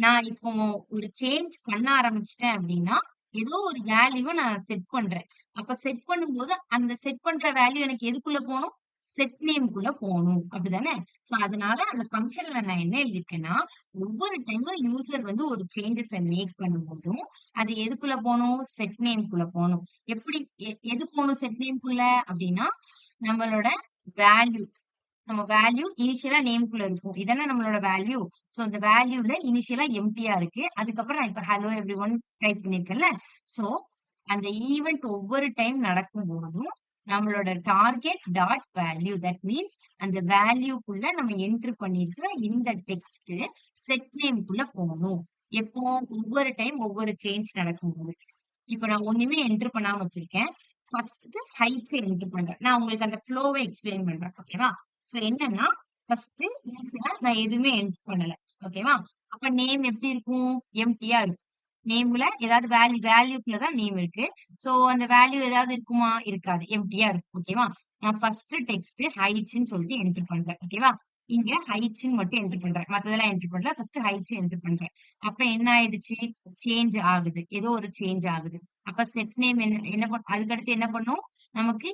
S1: நான் இப்போ ஒரு சேஞ்ச் பண்ண ஆரம்பிச்சிட்டேன் அப்படின்னா ஏதோ ஒரு வேல்யூவை நான் செட் பண்றேன். அப்ப செட் பண்ணும்போது அந்த செட் பண்ற வேல்யூ எனக்கு எதுக்குள்ள போகணும்? செட் நேம்குள்ள போகணும். அப்படிதானே? சோ அதனால அந்த ஃபங்க்ஷன்ல நான் என்ன எழுதியிருக்கேன்னா ஒவ்வொரு டைமும் யூசர் வந்து ஒரு சேஞ்சஸை மேக் பண்ணும்போதும் அது எதுக்குள்ள போகணும்? செட் நேம்குள்ள போகணும். எப்படி எது போகணும் செட் நேம்குள்ள அப்படின்னா நம்மளோட வேல்யூ நம்ம வேல்யூ இனிஷியலா நேம்குள்ள இருக்கும். இதானே நம்மளோட வேல்யூ. சோ இந்த வேல்யூல இனிஷியலா எம்டியா இருக்கு. அதுக்கப்புறம் நான் இப்ப ஹலோ எவ்ரி ஒன் டைப் பண்ணிருக்கேன்ல. சோ அந்த ஈவெண்ட் ஒவ்வொரு டைம் நடக்கும் போதும் நம்மளோட target dot value. That means அந்த வேல்யூக்குள்ள நம்ம என்ட்ரு பண்ணிருக்கிற இந்த டெக்ஸ்ட் செட் நேம்குள்ள போகணும். எப்போ? ஒவ்வொரு டைம் ஒவ்வொரு சேஞ்ச் நடக்கும்போது. இப்ப நான் ஒண்ணுமே என்ட்ரு பண்ணாம வச்சிருக்கேன். ஃபர்ஸ்ட் ஹைட்ஸ் என்ட்ரு பண்றேன். நான் உங்களுக்கு அந்த ஃப்ளோவை எக்ஸ்பிளைன் பண்றேன். ஓகேவா? சோ என்னன்னா ஃபர்ஸ்ட் இனிஷியலா நான் எதுவுமே என்ட்ரு பண்ணல. ஓகேவா? அப்ப நேம் எப்படி இருக்கும்? எம்டியா இருக்கும். நேம்ல ஏதாவது வேல்யூக்குள்ளதான் நேம் இருக்கு. சோ அந்த வேல்யூ ஏதாவது இருக்குமா? இருக்காது. எம்டியா இருக்கும். ஓகேவா? நான் ஃபர்ஸ்ட் டெக்ஸ்ட் ஹைட்ஸ்ன்னு சொல்லிட்டு என்ட்ரு பண்றேன். ஓகேவா? இங்க ஹைட்ஸ்ன்னு மட்டும் என்ட்ரு பண்றேன். மத்ததெல்லாம் என்ட்ரு பண்ணல. ஃபர்ஸ்ட் ஹைட்ஸ் என்ட்ரு பண்றேன். அப்ப என்ன ஆயிடுச்சு? சேஞ்ச் ஆகுது. ஏதோ ஒரு சேஞ்ச் ஆகுது. அப்ப செட் நேம் அதுக்கடுத்து என்ன பண்ணும்? நமக்கு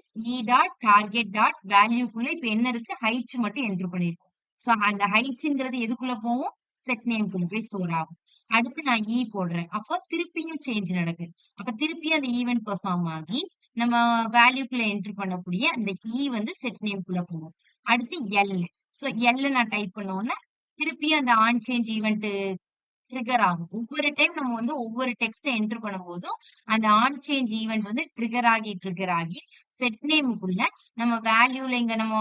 S1: டாட் டார்கெட் டாட் வேல்யூக்குள்ள இப்ப என்ன இருக்கு? ஹைட்ஸ் மட்டும் என்ட்ரு பண்ணிருக்கோம். சோ அந்த ஹைட்ஸ்ங்கிறது எதுக்குள்ள போகும்? செட் நேம்குள்ள போய் ஸ்டோர் ஆகும். அடுத்து நான் போடுறேன். அப்போ திருப்பியும் சேஞ்ச் நடக்குது. அப்ப திருப்பியும் அந்த ஈவென்ட் பெர்ஃபார்ம் ஆகி நம்ம வேல்யூக்குள்ள என்ட்ரு பண்ணக்கூடிய அந்த வந்து செட் நேம்குள்ள போகும். அடுத்து எல். சோ எல் நான் டைப் பண்ண உடனே திருப்பியும் அந்த ஆன் சேஞ்ச் ஈவென்ட் ட்ரிகர் ஆகும். ஒவ்வொரு டைம் நம்ம வந்து ஒவ்வொரு டெக்ஸ்ட் என்டர் பண்ணும்போதும் அந்த ஆன் சேஞ்ச் ஈவென்ட் வந்து ட்ரிகர் ஆகி செட் நேமுக்குள்ள நம்ம வேல்யூல இங்க நம்ம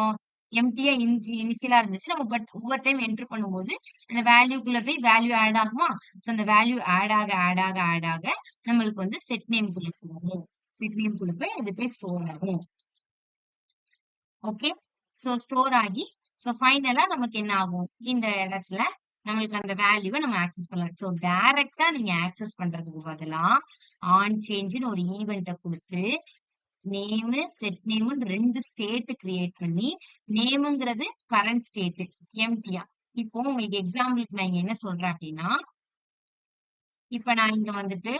S1: எம்டியா இனிஷியலா இருந்துச்சு. நம்ம பட் ஒவ்வொரு டைம் என்டர் பண்ணும்போது அந்த வேல்யூக்குள்ள போய் வேல்யூ ஆட் ஆகுமா? சோ அந்த வேல்யூ ஆட் ஆக நம்மளுக்கு வந்து செட் நேமுக்குள்ள போகும். செட் நேமுக்குள்ள போய் அது போய் ஸ்டோர் ஆகும். ஓகே. சோ ஸ்டோர் ஆகி சோ ஃபைனலா நமக்கு என்ன ஆகும்? இந்த இடத்துல நம்மளுக்கு அந்த வேல்யூவை நம்ம ஆக்சஸ் பண்ணலாம். சோ டைரக்டா நீங்க ஆக்சஸ் பண்றதுக்கு பதிலா ஆன் சேஞ்சுன்னு ஒரு ஈவெண்ட்டை கொடுத்து நேம் செட் நேம்னு 2 ஸ்டேட் கிரியேட் பண்ணி நேம்ங்கிறது கரண்ட் ஸ்டேட் எம்டியா. இப்போ உங்களுக்கு எக்ஸாம்பிளுக்கு நான் இங்க என்ன சொல்றேன் அப்படின்னா, இப்ப நான் இங்க வந்துட்டு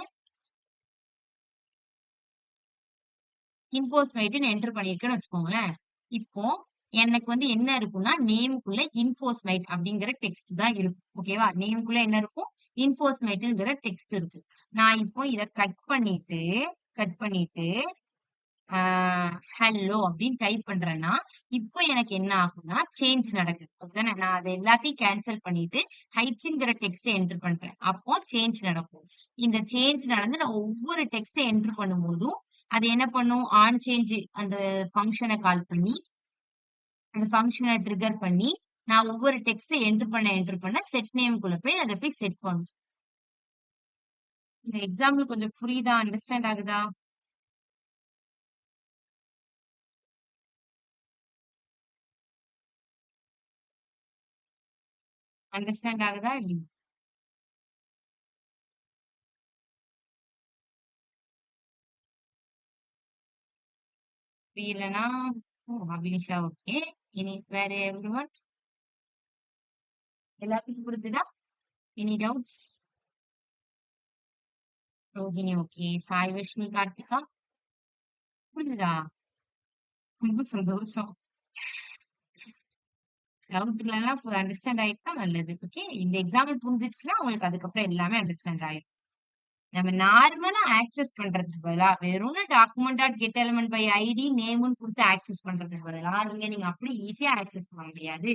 S1: இன்ஃபோஸ்மைட்னு என்டர் பண்ணிருக்கேன்னு வச்சுக்கோங்களேன். இப்போ எனக்கு வந்து என்ன இருக்கும்னா நேமுக்குள்ள இன்ஃபோஸ்மைட் அப்படிங்கிற டெக்ஸ்ட் தான் இருக்கும். ஓகேவா? நேமுக்குள்ள என்ன இருக்கும்? இன்ஃபோஸ்மைட்ங்கிற டெக்ஸ்ட் இருக்கும். நான் இப்போ இத கட் பண்ணிட்டு ஹலோ அப்படின்னு டைப் பண்றேன்னா இப்போ எனக்கு என்ன ஆகும்னா சேஞ்ச் நடக்குது. அப்படிதானே? நான் அதை எல்லாத்தையும் கேன்சல் பண்ணிட்டு ஹைட்ஸ்ங்கிற டெக்ஸ்ட் என்டர் பண்றேன். அப்போ சேஞ்ச் நடக்கும். இந்த சேஞ்ச் நடந்து நான் ஒவ்வொரு டெக்ஸ்ட் என்டர் பண்ணும்போதும் அது என்ன பண்ணும்? ஆன் சேஞ்ச் அந்த ஃபங்க்ஷனை கால் பண்ணி அந்த ஃபங்க்ஷனை ட்ரிகர் பண்ணி நான் ஒவ்வொரு டெக்ஸ்ட் என்டர் பண்ண செட் நேம்குள்ள போய் அதை போய் செட் பண்ணும். இந்த எக்ஸாம்பிள் கொஞ்சம் புரியுதா? அண்டர்ஸ்டாண்ட் ஆகுதா? அண்டர்ஸ்டாண்ட் ஆகுதா? எப்படி? புரியலனா அபினிஷா ஓகே. இனி வேற எவ்ரிவன்? எல்லாத்துக்கும் புரிஞ்சுதா? Any doubts? Rohini okay. Sai Varshini Karthika புரிஞ்சுதா? ரொம்ப சந்தோஷம். டவுட் இல்லைன்னா அண்டர்ஸ்டாண்ட் ஆயிட்டா நல்லது. ஓகே. இந்த எக்ஸாம்பிள் புரிஞ்சிச்சுன்னா உங்களுக்கு அதுக்கப்புறம் எல்லாமே அண்டர்ஸ்டாண்ட் ஆயிடும். நம்ம நார்மலா ஆக்சஸ் பண்றதுக்கு பதிலா வெறும் document dot get element by ID நேம்னு கொடுத்து ஆக்சஸ் பண்றதுக்கு பதிலா நீங்க அப்படி ஈஸியா ஆக்சஸ் பண்ண முடியாது.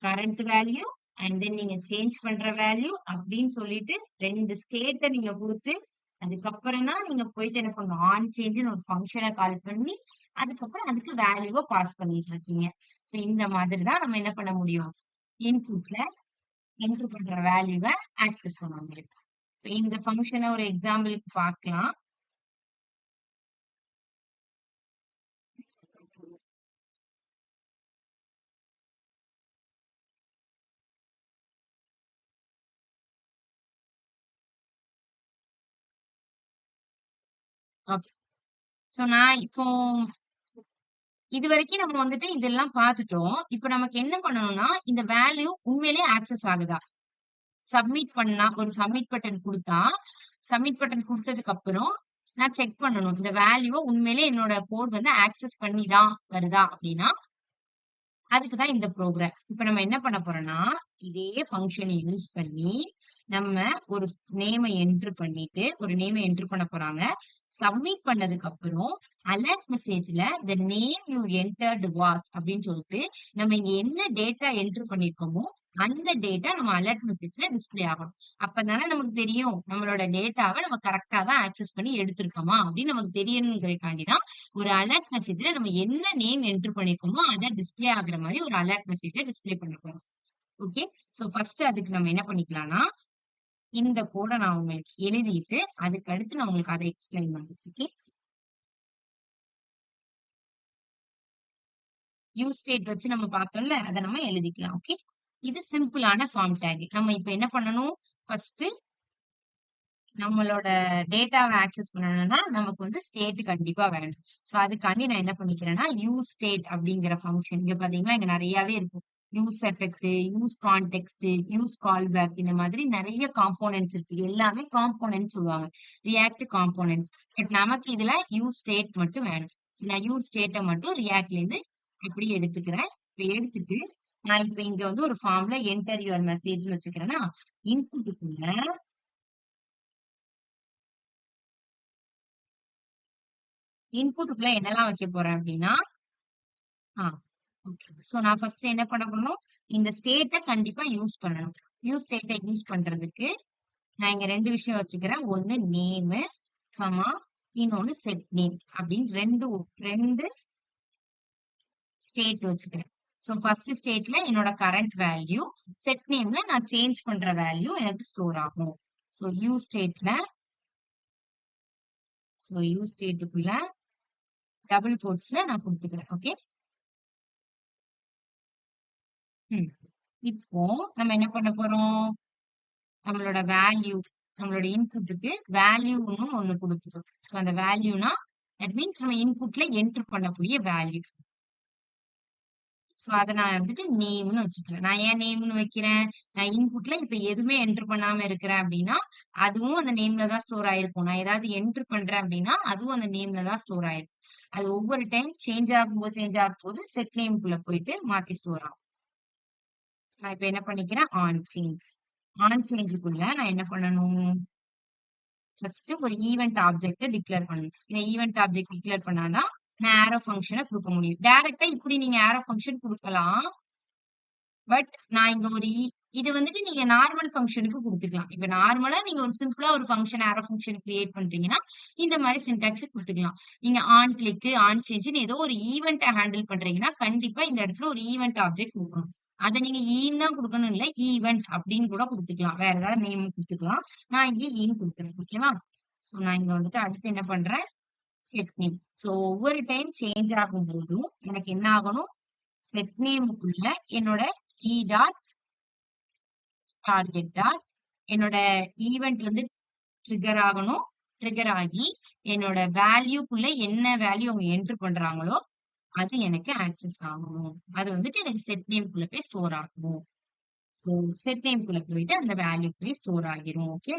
S1: கரண்ட் வேல்யூ அண்ட் தென் நீங்க சேஞ்ச் பண்ற வேல்யூ அப்படின்னு சொல்லிட்டு 2 ஸ்டேட்டை நீங்க கொடுத்து அதுக்கப்புறம் தான் நீங்க போயிட்டு என்ன பண்ணணும்? ஆன் சேஞ்சுன்னு ஒரு ஃபங்க்ஷனை கால் பண்ணி அதுக்கப்புறம் அதுக்கு வேல்யூவை பாஸ் பண்ணிட்டு இருக்கீங்க. சோ இந்த மாதிரி தான் நம்ம என்ன பண்ண முடியும்? இன்புட்ல என்டர் பண்ற வேல்யூவை ஆக்சஸ் பண்ண முடியும். சோ இந்த ஃபங்க்ஷனை ஒரு எக்ஸாம்பிளுக்கு பார்க்கலாம். ஓகே. சோ நான் இப்போ இது வரைக்கும் நம்ம வந்துட்டு இதெல்லாம் பார்த்துட்டோம். இப்ப நமக்கு என்ன பண்ணணும்னா இந்த வேல்யூ உண்மையிலேயே ஆக்சஸ் ஆகுதா? சப்மிட் பண்ணா ஒரு சப்மிட் பட்டன் கொடுத்தா சப்மிட் பட்டன் கொடுத்ததுக்கு அப்புறம் நான் செக் பண்ணணும் இந்த வேல்யூவை உண்மையிலே என்னோட கோட் வந்து ஆக்சஸ் பண்ணி தான் வருதா அப்படின்னா அதுக்குதான் இந்த ப்ரோக்ராம். இப்ப நம்ம என்ன பண்ண போறோம்னா இதே ஃபங்க்ஷனை யூஸ் பண்ணி நம்ம ஒரு நேமை என்டர் பண்ணிட்டு ஒரு நேமை என்டர் பண்ண போறாங்க. சப்மிட் பண்ணதுக்கு அப்புறம் அலர்ட் மெசேஜ்ல the name you entered was அப்படின்னு சொல்லிட்டு நம்ம இங்க என்ன டேட்டா என்டர் பண்ணிருக்கோமோ அந்த டேட்டா நம்ம அலர்ட் மெசேஜ்ல டிஸ்ப்ளே ஆகணும். அப்பதானே நமக்கு தெரியும் நம்மளோட டேட்டாவ நம்ம கரெக்ட்டா தான் ஆக்சஸ் பண்ணி எடுத்திருக்கோமா அப்படின்னு நமக்கு தெரியணுங்கிறதுக்காண்டி தான் ஒரு அலர்ட் மெசேஜ்ல நம்ம என்ன நேம் என்டர் பண்ணிருக்கோமோ அத டிஸ்ப்ளே ஆகுற மாரி ஒரு அலர்ட் மெசேஜ டிஸ்ப்ளே பண்ண போறோம். ஓகே. சோ ஃபர்ஸ்ட் அதுக்கு நம்ம என்ன பண்ணிக்கலாம்னா, இந்த கோட நான் உங்களுக்கு எழுதிட்டு அதுக்கு அடுத்து நான் உங்களுக்கு அத எக்ஸ்பிளைன் பண்றேன். ஓகே. யூஸ் ஸ்டேட் வச்சு நம்ம பார்த்தோம்ல, அத நம்ம எழுதிக்கலாம். ஓகே. இது சிம்பிளான ஃபார்ம் டேக். நம்ம இப்ப என்ன பண்ணணும்? ஃபர்ஸ்ட் நம்மளோட டேட்டாவ ஆக்சஸ் பண்ணணும்னா, நமக்கு வந்து ஸ்டேட் கண்டிப்பா வேணும். சோ அதுக்காண்டி நான் என்ன பண்ணிக்கிறேன்னா, யூஸ் ஸ்டேட் அப்படிங்கிற ஃபங்ஷன் இங்க பாத்தீங்கன்னா, இங்க நெறையாவே இருக்கும். Use effect, use context, use callback இந்த மாதிரி நெறைய காம்போனன்ட்ஸ் இருக்கு. இது எல்லாமே காம்போனன்ட்ஸ் சொல்லுவாங்க. React components. பட் நமக்கு இதுல யூஸ் ஸ்டேட் மட்டும் வேணும். சோ நான் யூஸ் ஸ்டேட்ட மட்டும் ரியாக்ட்ல இருந்து அப்படியே எடுத்துக்கிறேன். இப்ப எடுத்துட்டு, நான் இப்ப இங்க வந்து ஒரு ஃபார்ம்ல என்டர் யுவர் மெசேஜ்ன்னு வச்சுக்கிறேன்னா, இன்புட்டுக்குள்ள இன்புட்டுக்குள்ள என்னலாம் வைக்க போறேன் அப்படின்னா, ஆ ஓகே. சோ நான் ஃபர்ஸ்ட் என்ன பண்ண போறோம், இந்த ஸ்டேட்ட கண்டிப்பா யூஸ் பண்ணணும். யூஸ் ஸ்டேட்ட யூஸ் பண்றதுக்கு நான் இங்க 2 விஷயம் வச்சுக்கிறேன். ஒண்ணு நேமு, கமா இன்னொன்னு செட் நேம் அப்படின்னு 2 ஸ்டேட் வச்சுக்கிறேன். சோ ஃபர்ஸ்ட் ஸ்டேட்ல என்னோட கரண்ட் வேல்யூ, செட் நேம்ல நான் சேஞ்ச் பண்ற வேல்யூ எனக்கு ஸ்டோர் ஆகும். சோ யூ ஸ்டேட்டுக்குள்ள டபுள் கோட்ஸ்ல நான் குடுத்துக்கிறேன். ஓகே. ம். இப்போ நம்ம என்ன பண்ண போறோம்? நம்மளோட வேல்யூ, நம்மளோட இன்புட்டுக்கு வேல்யூன்னு ஒண்ணு குடுத்துட்டோம். சோ அந்த வேல்யூனா, தட் மீன்ஸ் நம்ம இன்புட்ல என்டர் பண்ணக்கூடிய வேல்யூ. சோ அத நான் வந்துட்டு நேம்னு வச்சுக்கிறேன். நான் ஏன் நேம்னு வைக்கிறேன்? நான் இன்புட்ல இப்ப எதுவுமே என்டர் பண்ணாம இருக்கிறேன் அப்படின்னா, அதுவும் அந்த நேம்ல தான் ஸ்டோர் ஆயிருக்கும். நான் ஏதாவது என்டர் பண்றேன் அப்படின்னா, அதுவும் அந்த நேம்ல தான் ஸ்டோர் ஆயிருக்கும். அது ஒவ்வொரு டைம் சேஞ்ச் ஆகும்போது செட் நேம்க்குள்ள போயிட்டு மாத்தி ஸ்டோர் ஆகும். நான் இப்ப என்ன பண்ணிக்கிறேன்? On change. ஆன் சேஞ்சுக்குள்ள நான் என்ன பண்ணணும்? ஃபர்ஸ்ட் ஒரு ஈவென்ட் ஆப்ஜெக்ட்ட டிக்ளேர் பண்ணணும். இந்த ஈவென்ட் ஆப்ஜெக்ட் டிக்ளேர் பண்ணாதான் நான் ஆரோ ஃபங்ஷன குடுக்க முடியும். டைரக்ட்டா இப்படி நீங்க ஆரோ ஃபங்ஷன் குடுக்கலாம். பட் நான் இங்க ஒரு இது வந்துட்டு நீங்க நார்மல் ஃபங்ஷனுக்கு குடுத்துக்கலாம். இப்ப நார்மலா நீங்க ஒரு சிம்பிளா ஒரு ஃபங்ஷன் ஆரோ ஃபங்ஷன் கிரியேட் பண்றீங்கன்னா, இந்த மாரி சின்டாக்ஸ் குடுத்துக்கலாம். நீங்க ஆன் கிளிக், ஆன் சேஞ்ச்ன்னு ஏதோ ஒரு ஈவென்ட்ட ஹேண்டில் பண்றீங்கன்னா, கண்டிப்பா இந்த இடத்துல ஒரு ஈவென்ட் ஆப்ஜெக்ட் குடுக்கணும். அத நீங்க ஈன்னு தான் குடுக்கணும் இல்ல, ஈவென்ட் அப்படின்னு கூட குடுத்துக்கலாம். வேற ஏதாவது நேம் குடுத்துக்கலாம். நான் இங்க ஈன்னு குடுக்குறேன். ஓகேவா? சோ நான் இங்க வந்துட்டு அடுத்து என்ன பண்றேன்? Set name. சோ ஒவ்வொரு டைம் சேஞ்ச் ஆகும்போதும் எனக்கு என்ன ஆகணும்? செட் நேமுக்குள்ள என்னோட டாட் டார்கெட் டாட் என்னோட ஈவென்ட் வந்து ட்ரிகர் ஆகணும். ட்ரிகர் ஆகி என்னோட வேல்யூக்குள்ள என்ன வேல்யூ அவங்க என்டர் பண்றாங்களோ அது எனக்கு ஆக்சஸ் ஆகணும். அது வந்துட்டு எனக்கு செட் நேம்க்குள்ள போய் ஸ்டோர் ஆகணும். சோ செட் நேம்க்குள்ள போயிட்டு அந்த வேல்யூ போய் ஸ்டோர் ஆகிரும். ஓகே.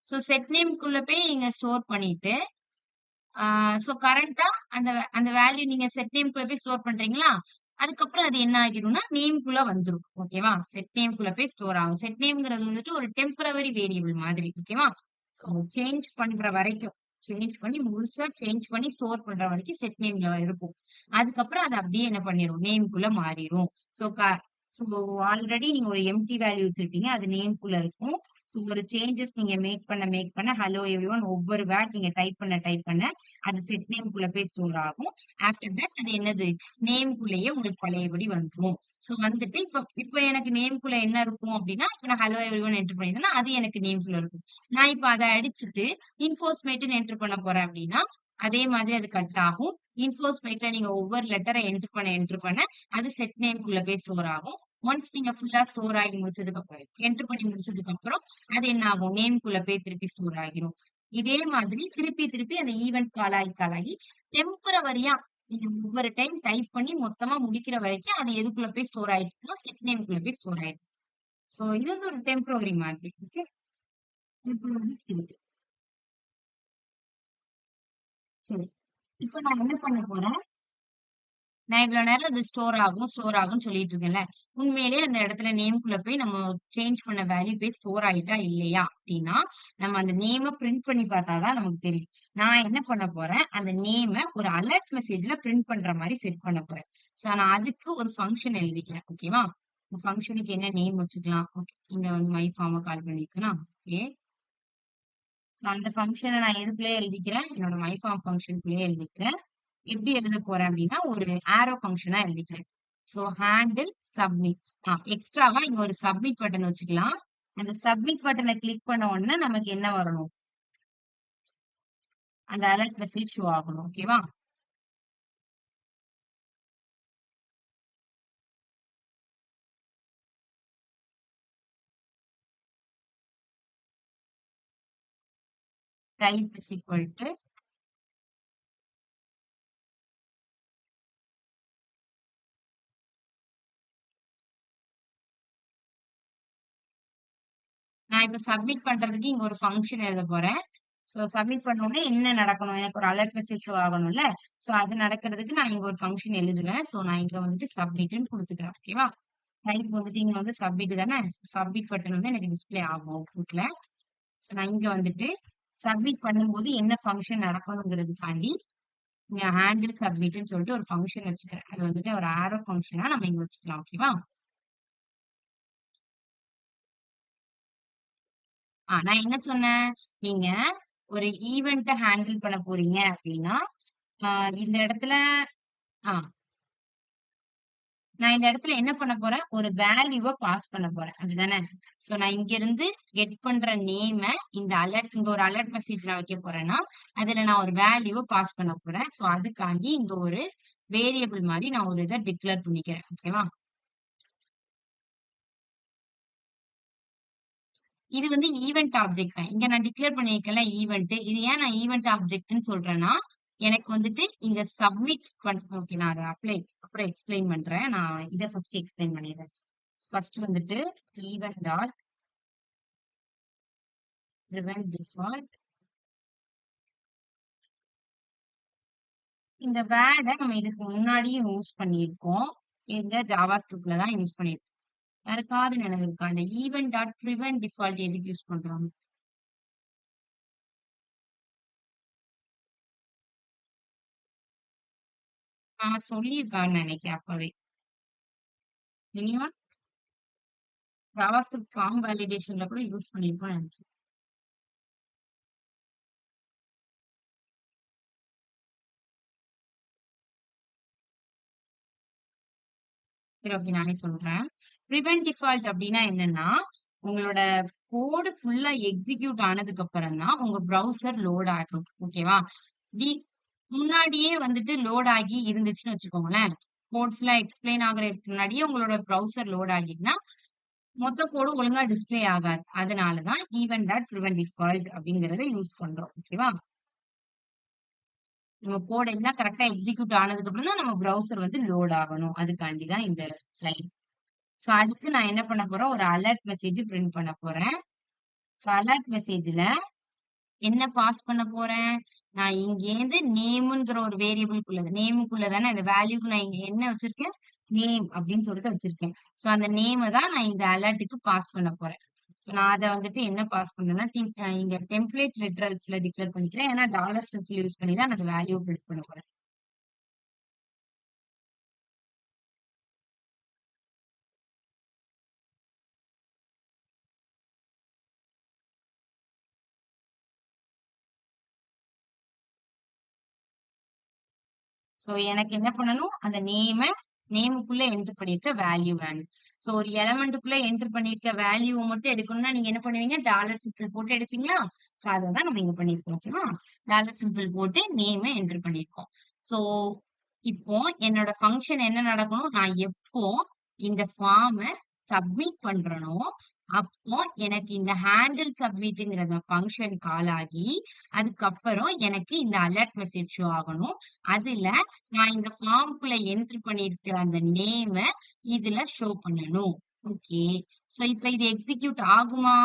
S1: சோ செட் நேம்க்குள்ள போய் நீங்க ஸ்டோர் பண்ணிட்டு சோ கரண்ட்டா அந்த வேல்யூ நீங்க செட் நேம்குள்ள போய் ஸ்டோர் பண்றீங்களா? அதுக்கப்புறம் அது என்ன ஆகிரும்னா, நேம்குள்ள வந்துரும். ஓகேவா? செட் நேம்குள்ள போய் ஸ்டோர் ஆகும். செட் நேம்ங்கிறது வந்துட்டு ஒரு டெம்பரவரி வேரியபிள் மாதிரி. ஓகேவா? சோ சேஞ்ச் பண்ற வரைக்கும், சேஞ்ச் பண்ணி முழுசா சேஞ்ச் பண்ணி ஸ்டோர் பண்ற வரைக்கும் செட் நேம்ல இருக்கும். அதுக்கப்புறம் அது அப்படியே என்ன பண்ணிரும்? நேம்குள்ள மாறிரும். சோ சோ ஆல்ரெடி நீங்க ஒரு எம்ப்டி வேல்யூ வச்சிருப்பீங்க. அது நேம்குள்ள இருக்கும். சோ ஒரு சேஞ்சஸ் நீங்க மேக் பண்ண ஹலோ எவ்ரிஒன் ஒவ்வொரு வேர்ட் நீங்க டைப் பண்ண அது செட் நேம்குள்ள போய் ஸ்டோர் ஆகும். ஆஃப்டர் தட் அது என்னது? நேம்குள்ளேயே உங்களுக்கு பழையபடி வந்துரும். சோ வந்துட்டு இப்ப எனக்கு நேம்குள்ள என்ன இருக்கும் அப்டின்னா, இப்ப நான் ஹலோ எவ்ரிஒன் என்டர் பண்ணியிருந்தேன்னா, அது எனக்கு நேம்குள்ள இருக்கும். நான் இப்ப அத அடிச்சுட்டு இன்ஃபோஸ்மேட்ன்னு என்டர் பண்ண போறேன் அப்டின்னா, அதே மாதிரி அது கட் ஆகும். இன்ஃபோஸ்மேட்ல நீங்க ஒவ்வொரு லெட்டர என்டர் பண்ண அது செட் நேம்குள்ள போய் ஸ்டோர் ஆகும். ஒன்ஸ் நீங்க ஃபுல்லா ஸ்டோர் ஆகி முடிச்சதுக்கு அப்புறம் என்டர் பண்ணி முடிச்சதுக்கு அப்புறம் அது என்ன ஆகும்? நேம்குள்ள போய் திருப்பி ஸ்டோர் ஆகிரும். இதே மாதிரி திருப்பி அந்த ஈவென்ட் கால் ஆகி டெம்பரவரியா நீங்க ஒவ்வொரு டைம் டைப் பண்ணி மொத்தமா முடிக்கிற வரைக்கும் அது எதுக்குள்ள போய் ஸ்டோர் ஆயிடுச்சுன்னா செட் நேம்குள்ள போய் ஸ்டோர் ஆயிடும். சோ இது வந்து ஒரு டெம்பரவரி மாதிரி. ஓகே. Temporary state. சரி. இப்ப நான் என்ன பண்ண போறேன்? நான் இவ்வளவு நேரம் அது ஸ்டோர் ஆகும்னு சொல்லிட்டு இருக்கேன்ல. உண்மையிலேயே அந்த இடத்துல நேம்குள்ள போய் நம்ம சேஞ்ச் பண்ண வேல்யூ போய் ஸ்டோர் ஆயிட்டா இல்லையா அப்படின்னா, நம்ம அந்த நேம பிரிண்ட் பண்ணி பார்த்தா தான் நமக்கு தெரியும். நான் என்ன பண்ண போறேன், அந்த நேம ஒரு அலர்ட் மெசேஜ்ல பிரிண்ட் பண்ற மாரி செட் பண்ண போறேன். சோ நான் அதுக்கு ஒரு ஃபங்ஷன் எழுதிக்கிறேன். ஓகேவா? இந்த ஃபங்ஷனுக்கு என்ன நேம் வச்சுக்கலாம்? ஓகே. இங்க வந்து மை ஃபார்ம கால் பண்ணியிருக்கேனா? ஓகே. அந்த ஃபங்ஷன நான் எதுக்குள்ளயே எழுதிக்கிறேன். என்னோட மை ஃபார்ம் ஃபங்ஷனுக்குள்ளயே எழுதிக்கிறேன். எப்படி எழுதப் போறேன் அப்படின்னா, ஒரு ஆரோ ஃபங்ஷனா எழுதிக்கிறேன். So handle submit. எக்ஸ்ட்ராவா இங்க ஒரு சப்மிட் பட்டன் வச்சுக்கலாம். அந்த சப்மிட் பட்டன கிளிக் பண்ண உடனே நமக்கு என்ன வரணும்? அந்த அலர்ட் மெசேஜ் ஷோ ஆகணும். ஓகேவா? டைப் இஸ் ஈக்வல் டு நான் இப்ப சப்மிட் பண்றதுக்கு இங்க ஒரு ஃபங்ஷன் எழுதப் போறேன். சோ சப்மிட் பண்ண உடனே என்ன நடக்கணும்? எனக்கு ஒரு அலர்ட் மெசேஜ் ஷோ ஆகணும்ல. சோ அது நடக்கிறதுக்கு நான் இங்க ஒரு ஃபங்ஷன் எழுதுவேன். சோ நான் இங்க வந்துட்டு சப்மிட்ன்னு குடுத்துக்கிறேன். ஓகேவா? டைப் வந்துட்டு இங்க வந்து சப்மிட் தானே. சப்மிட் பட்டன் வந்து எனக்கு டிஸ்ப்ளே ஆகும் அவுட்புட்ல. சோ நான் இங்க வந்துட்டு சப்மிட் பண்ணும்போது என்ன ஃபங்ஷன் நடக்கணுங்கிறதுக்காண்டி இங்க ஹேண்டில் சப்மிட்ன்னு சொல்லிட்டு ஒரு ஃபங்ஷன் வச்சுக்கிறேன். அது வந்துட்டு ஒரு ஆரோ ஃபங்ஷனா நம்ம இங்க வச்சுக்கலாம். ஓகேவா? நான் என்ன சொன்னேன்? நீங்க ஒரு ஈவென்ட்ட ஹேண்டில் பண்ண போறீங்க அப்படின்னா, ஆ இந்த இடத்துல ஆ நான் இந்த இடத்துல என்ன பண்ண போறேன்? ஒரு வேல்யூவ பாஸ் பண்ண போறேன். அப்படிதானே? சோ நான் இங்கிருந்து கெட் பண்ற நேம இந்த அலர்ட் இங்க ஒரு அலர்ட் மெசேஜ் நான் வைக்க போறேன்னா, அதுல நான் ஒரு வேல்யூவ பாஸ் பண்ண போறேன். சோ அதுக்காண்டி இங்க ஒரு வேரியபிள் மாரி நான் ஒரு இத டிக்ளேர் பண்ணிக்கிறேன். ஓகேவா? இது வந்து ஈவென்ட் ஆப்ஜெக்ட் தான். இங்க நான் டிக்ளேர் பண்ணியிருக்கேன்ல ஈவென்ட். இது ஏன் நான் ஈவென்ட் ஆப்ஜெக்ட்ன்னு சொல்றேன்னா, எனக்கு வந்துட்டு இங்க சப்மிட் ஓகே நான் அத அப்புறம் எக்ஸ்பிளைன் பண்றேன். நான் இத ஃபர்ஸ்ட் எக்ஸ்பிளைன் பண்ணிடுறேன். ஃபர்ஸ்ட் வந்துட்டு ஈவென்ட் டாட் prevent default இந்த வேர்ட நம்ம இதுக்கு முன்னாடியும் யூஸ் பண்ணியிருக்கோம். எங்க ஜாவா ஸ்கிரிப்ட்ல தான் யூஸ் பண்ணியிருக்கோம். யாருக்காவது நினைவு இருக்கா? இந்த ஈவென்ட் டாட் prevent default எதுக்கு யூஸ் பண்றோம்? நான் சொல்லியிருக்கான்னு நினைக்கிறேன் அப்பவே. எனியோன் ஜாவா ஸ்கிரிப்ட் ஃபார்ம் வேலிடேஷன்ல கூட யூஸ் பண்ணியிருப்போம்னு நினைக்கிறேன். சரி ஓகே நானே சொல்றேன். prevent default அப்படின்னா என்னன்னா, உங்களோட கோடு ஃபுல்லா எக்ஸிக்யூட் ஆனதுக்கு அப்புறம் தான் உங்க ப்ரௌசர் லோட் ஆகும். ஓகேவா? டி முன்னாடியே வந்துட்டு லோட் ஆகி இருந்துச்சுன்னு வச்சுக்கோங்களேன். கோட் ஃபுல்லா எக்ஸ்பிளைன் ஆகுறதுக்கு முன்னாடியே உங்களோட ப்ரௌசர் லோட் ஆகிட்டுனா, மொத்த கோடும் ஒழுங்கா டிஸ்ப்ளே ஆகாது. அதனால தான் ஈவென்ட் டாட் prevent default அப்படிங்கிறத யூஸ் பண்றோம். ஓகேவா? நம்ம கோட் எல்லாம் கரெக்ட்டா எக்ஸிக்யூட் ஆனதுக்கு அப்புறம் தான் நம்ம ப்ரௌசர் வந்து லோட் ஆகணும். அதுக்காண்டி தான் இந்த லைன். சோ அடுத்து நான் என்ன பண்ண போறேன்? ஒரு அலர்ட் மெசேஜ் பிரிண்ட் பண்ண போறேன். சோ அலர்ட் மெசேஜ்ல என்ன பாஸ் பண்ண போறேன்? நான் இங்கேருந்து நேம்ங்கிற ஒரு வேரியபிள்குள்ள நேமுக்குள்ள தானே அந்த வேல்யூக்கு நான் இங்க என்ன வச்சிருக்கேன்? நேம் அப்படின்னு சொல்லிட்டு வச்சிருக்கேன். சோ அந்த நேம தான் நான் இந்த அலர்ட்க்கு பாஸ் பண்ண போறேன். சோ நான் அத வந்துட்டு என்ன பாஸ் பண்றேன்னா, இங்க டெம்ப்ளேட் லிட்ரல்ஸ்ல டிக்ளேர் பண்ணிக்கிறேன். ஏன்னா டாலர் சிம்பிள் யூஸ் பண்ணி தான் நான் அந்த வேல்யூவ பிரிண்ட் பண்ண போறேன். சோ எனக்கு என்ன பண்ணணும்? அந்த நேமுக்குள்ள என்டர் பண்ணியிருக்க வேல்யூ வேணும். சோ ஒரு எலிமெண்ட்டுக்குள்ள என்டர் பண்ணியிருக்க வேல்யூவ மட்டும் எடுக்கணும்னா நீங்க என்ன பண்ணுவீங்க? டாலர் சிம்பிள் போட்டு எடுப்பீங்களா? சோ அததான் நம்ம இங்க பண்ணியிருக்கோம். ஓகேவா? டாலர் சிம்பிள் போட்டு நேம என்டர் பண்ணியிருக்கோம். சோ இப்போ என்னோட ஃபங்ஷன் என்ன நடக்கணும்? நான் எப்போ இந்த ஃபார்ம சப்மிட் பண்றேனோ, அப்போ எனக்கு இந்த ஹேண்டில் சப்மிட்ங்கிற அந்த ஃபங்ஷன் கால் ஆகி, அதுக்கப்புறம் எனக்கு இந்த அலர்ட் மெசேஜ் ஷோ ஆகணும். அதுல நான் இந்த ஃபார்ம்குள்ள என்டர் பண்ணியிருக்கிற அந்த நேம இதுல ஷோ பண்ணணும். ஓகே. சோ இப்ப இது எக்ஸிக்யூட் ஆகுமா?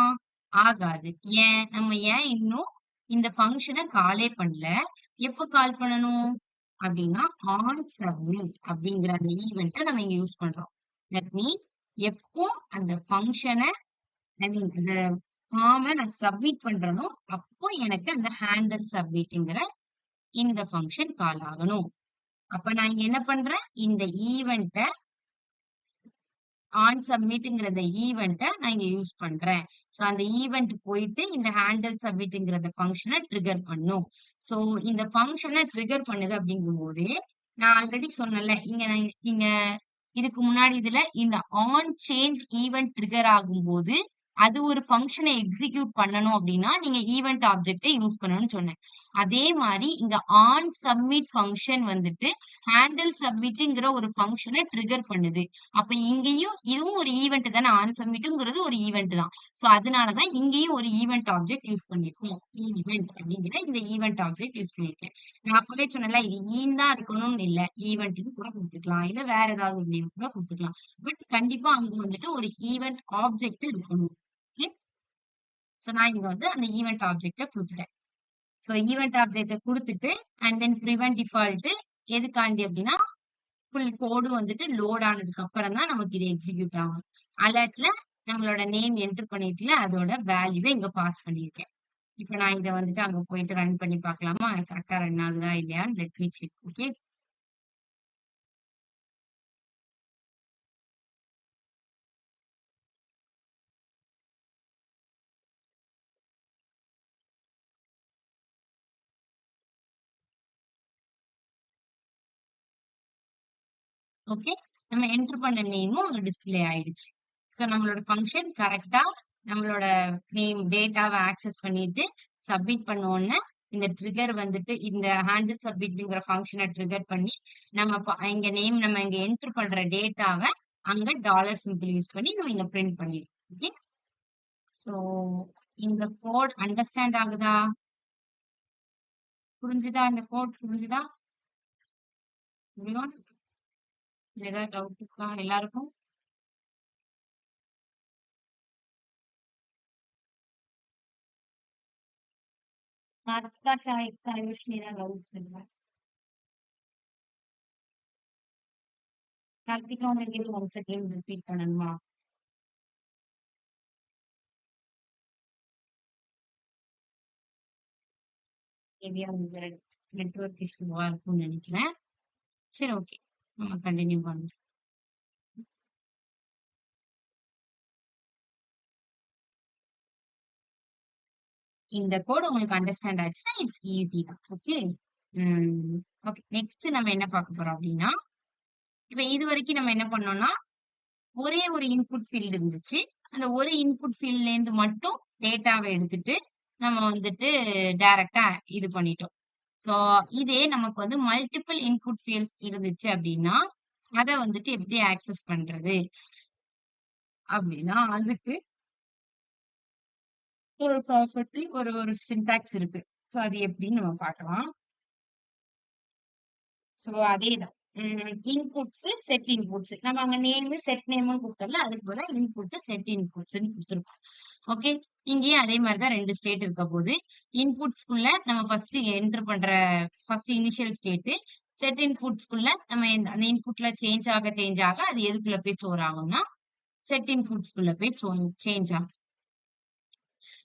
S1: ஆகாது. ஏன்? நம்ம ஏன் இன்னும் இந்த ஃபங்ஷன காலே பண்ணல. எப்ப கால் பண்ணணும்? அப்படின்னா ஆன் சப்மிட் அப்படிங்கிற அந்த ஈவெண்ட்டை நம்ம இங்க யூஸ் பண்றோம். தட் மீன்ஸ் எப்போ அந்த ஃபங்க்ஷனை ஐ மீன் அந்த ஃபார்மை நான் சப்மிட் பண்றேனோ அப்போ எனக்கு அந்த ஹேண்டில் சப்மிட்ங்கிற இந்த ஃபங்க்ஷன் கால் ஆகணும். அப்ப நான் இங்க என்ன பண்றேன், இந்த ஈவெண்ட்டை ஆன் சப்மிட்ங்கிற ஈவெண்ட்டை நான் இங்க யூஸ் பண்றேன். சோ அந்த ஈவெண்ட் போயிட்டு இந்த ஹேண்டில் சப்மிட்ங்கிற ஃபங்க்ஷனை ட்ரிகர் பண்ணும். சோ இந்த ஃபங்க்ஷனை ட்ரிகர் பண்ணுது அப்படிங்கும் போது நான் ஆல்ரெடி சொன்னேன்ல, இங்க இதுக்கு முன்னாடி இதுல இந்த ஆன் சேஞ்ச் ஈவெண்ட் ட்ரிகர் ஆகும்போது அது ஒரு ஃபங்க்ஷனை எக்ஸிக்யூட் பண்ணணும் அப்படின்னா நீங்க ஈவெண்ட் ஆப்ஜெக்டை யூஸ் பண்ணணும்னு சொன்னேன். அதே மாதிரி இங்க ஆன் சப்மிட் ஃபங்க்ஷன் வந்துட்டு ஹேண்டில் சப்மிட்ங்கிற ஒரு ஃபங்க்ஷனை ட்ரிகர் பண்ணுது. அப்ப இங்கேயும் இதுவும் ஒரு ஈவெண்ட் தானே, ஆன் சப்மிட்ங்கிறது ஒரு ஈவெண்ட் தான். சோ அதனாலதான் இங்கேயும் ஒரு ஈவெண்ட் ஆப்ஜெக்ட் யூஸ் பண்ணிருக்கோம். ஈவெண்ட் அப்படிங்கிற இந்த ஈவெண்ட் ஆப்ஜெக்ட் யூஸ் பண்ணிருக்கேன். நான் அப்பவே சொன்னேன்ல, இது ஈன் தான் இருக்கணும்னு இல்ல, ஈவெண்ட்னு கூட கொடுத்துக்கலாம், இல்ல வேற ஏதாவது ஒரு நேம் கூட கொடுத்துக்கலாம். பட் கண்டிப்பா அங்க வந்துட்டு ஒரு ஈவெண்ட் ஆப்ஜெக்ட் இருக்கணும். சோ நான் இங்க வந்து அந்த ஈவெண்ட் ஆப்ஜெக்ட கொடுத்துட்டேன். சோ ஈவெண்ட் ஆப்ஜெக்ட கொடுத்துட்டு அண்ட் தென் பிரிவென்ட் டிஃபால்ட் எதுக்காண்டி அப்படின்னா ஃபுல் கோடு வந்துட்டு லோட் ஆனதுக்கு அப்புறம் தான் நமக்கு இது எக்ஸிக்யூட் ஆகும். அலர்ட்ல நம்மளோட நேம் என்டர் பண்ணிட்டுல அதோட வேல்யூவை இங்க பாஸ் பண்ணியிருக்கேன். இப்ப நான் இதை வந்துட்டு அங்க போயிட்டு ரன் பண்ணி பார்க்கலாமா, கரெக்டா ரன் ஆகுதா இல்லையா, let me check. Okay, okay, நம்ம என்டர் பண்ண நேமும் அங்க டிஸ்பிளே ஆயிடுச்சு. ஸோ நம்மளோட ஃபங்க்ஷன் கரெக்டா நம்மளோட நேம் டேட்டாவை ஆக்சஸ் பண்ணிட்டு சப்மிட் பண்ண உடனே இந்த ட்ரிகர் வந்துட்டு இந்த ஹேண்டில் சப்மிட்ங்கிற ஃபங்க்ஷனை ட்ரிகர் பண்ணி நம்ம இங்க நேம் நம்ம இங்க என்டர் பண்ற டேட்டாவை அங்க டாலர் சிம்பிள் யூஸ் பண்ணி நம்ம இங்க பிரிண்ட் பண்ணிடுவோம். ஓகே, ஸோ இந்த கோட் அண்டர்ஸ்டாண்ட் ஆகுதா, புரிஞ்சுதா, இந்த கோட் புரிஞ்சுதா, ஏதாவது டவுட் இருக்கா எல்லாருக்கும்? आपका साइज मेरा डाउट चल रहा है। कार्तिका உங்களுக்கு இது ஒன் செகண்ட் ரிப்பீட் பண்ணணுமா? மேபி உங்க நெட்வொர்க் இஷ்யூவா இருக்கும்னு நினைக்கிறேன். சரி, ஓகே, நம்ம கண்டினியூ பண்ணுவோம். இந்த கோட் உங்களுக்கு அண்டர்ஸ்டாண்ட் ஆச்சுன்னா இட்ஸ் ஈஸி தான். ஓகே, ஓகே, நெக்ஸ்ட் நம்ம என்ன பார்க்க போறோம் அப்படின்னா, இப்ப இது வரைக்கும் நம்ம என்ன பண்ணோம்னா ஒரே ஒரு இன்புட் ஃபீல்டு இருந்துச்சு. அந்த ஒரு இன்புட் ஃபீல்ட்ல இருந்து மட்டும் டேட்டாவை எடுத்துட்டு நம்ம வந்துட்டு டைரக்டா இது பண்ணிட்டோம். சோ இதே நமக்கு வந்து மல்டிபிள் இன்புட் ஃபீல்ட்ஸ் இருந்துச்சு அப்படின்னா அத வந்துட்டு எப்படி ஆக்சஸ் பண்றது அப்படின்னா அதுக்கு ஒரு ப்ராப்பர்ட்டி ஒரு ஒரு சின்டாக்ஸ் இருக்கு. சோ அது எப்படின்னு நம்ம பார்க்கலாம். சோ அதேதான் இன்புட்ஸ் செட் இன்புட்ஸ் நம்ம அங்க நேம் செட் நேம்னு கொடுத்தோம்ல, அதுக்கு பதிலா இன்புட் செட் இன்புட்ஸ் கொடுத்துருக்கோம். ஓகே, இங்கேயும் அதே மாதிரிதான் ரெண்டு ஸ்டேட் இருக்க போது. இன்புட்ஸ்குள்ள நம்ம ஃபர்ஸ்ட் என்டர் பண்ற ஃபர்ஸ்ட் இனிஷியல் ஸ்டேட், செட் இன்புட்ஸ்குள்ள நம்ம அந்த இன்புட்ல சேஞ்ச் ஆக அது எதுக்குள்ள போய் ஸ்டோர் ஆகும்னா செட் இன்புட்ஸ்குள்ள போய் சேஞ்ச் ஆகும்.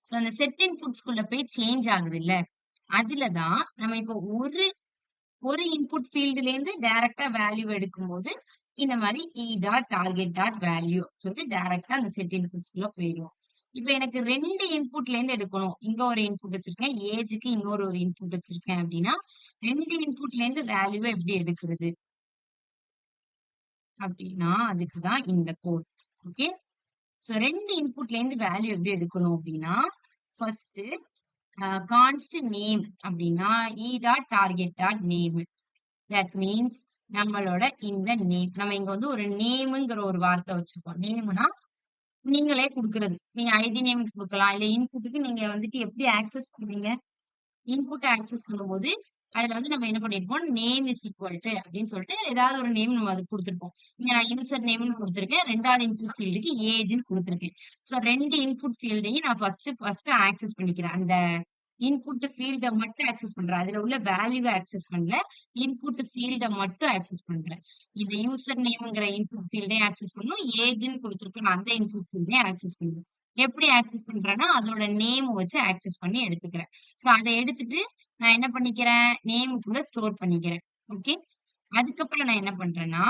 S1: சோ அந்த செட் இன்புட்ஸ்குள்ள போய் சேஞ்ச் ஆகுது இல்ல, அதுலதான் நம்ம இப்போ ஒரு இன்புட் ஃபீல்டுல இருந்து டைரக்டா வேல்யூ எடுக்கும்போது இந்த மாதிரி டார்கெட் டாட் வேல்யூ சொல்லிட்டு டைரக்டா அந்த செட் இன்புட்ஸ்குள்ள போயிடும். இப்ப எனக்கு ரெண்டு இன்புட்ல இருந்து எடுக்கணும், இங்க ஒரு இன்புட் வச்சிருக்கேன், ஏஜுக்கு இன்னொரு ஒரு இன்புட் வச்சிருக்கேன் அப்படின்னா ரெண்டு இன்புட்ல இருந்து வேல்யூவை எப்படி எடுக்கிறது அப்படின்னா அதுக்குதான் இந்த கோட். ஓகே, சோ ரெண்டு இன்புட்ல இருந்து வேல்யூ எப்படி எடுக்கணும் அப்படின்னா ஃபர்ஸ்ட் கான்ஸ்ட் நேம் அப்படின்னா target dot name. That means நம்மளோட இந்த நேம் நம்ம இங்க வந்து ஒரு நேம்ங்கிற ஒரு வார்த்தை வச்சிருக்கோம். நேம்னா நீங்களே கொடுக்கறது, நீங்க ஐடி நேம் கொடுக்கலாம், இல்ல இன்புட்டுக்கு நீங்க வந்துட்டு எப்படி ஆக்சஸ் பண்ணுவீங்க, இன்புட் ஆக்சஸ் பண்ணும்போது அதுல வந்து நம்ம என்ன பண்ணிருப்போம், நேம் இஸ் ஈக்குவல் டு அப்படின்னு சொல்லிட்டு ஏதாவது ஒரு நேம் நம்ம அதுக்கு கொடுத்துருப்போம். இங்க நான் யூசர் நேம்னு கொடுத்துருக்கேன், ரெண்டாவது இன்புட் ஃபீல்டுக்கு ஏஜ்னு கொடுத்துருக்கேன். சோ ரெண்டு இன்புட் ஃபீல்டையும் நான் ஃபர்ஸ்ட் ஆக்சஸ் பண்ணிக்கிறேன். அந்த இன்புட் ஃபீல்ட மட்டும் ஆக்சஸ் பண்றேன். அதுல உள்ள வேல்யூவை ஆக்சஸ் பண்ணல. இன்புட் ஃபீல்ட மட்டும் ஆக்சஸ் பண்றேன். இந்த யூசர் நேம்ங்கிற இன்புட் ஃபீல்டையும் ஆக்சஸ் பண்ணணும். ஏஜ்ன்னு கொடுத்துருக்கேன் அந்த இன்புட் ஃபீல்டையும் ஆக்சஸ் பண்ணணும். எப்படி ஆக்சஸ் பண்றேன்னா அதோட நேம் வச்சு ஆக்சஸ் பண்ணி எடுத்துக்கிறேன். சோ அதை எடுத்துட்டு நான் என்ன பண்ணிக்கிறேன், நேமுக்குள்ள ஸ்டோர் பண்ணிக்கிறேன். ஓகே. அதுக்கப்புறம் நான் என்ன பண்றேன்னா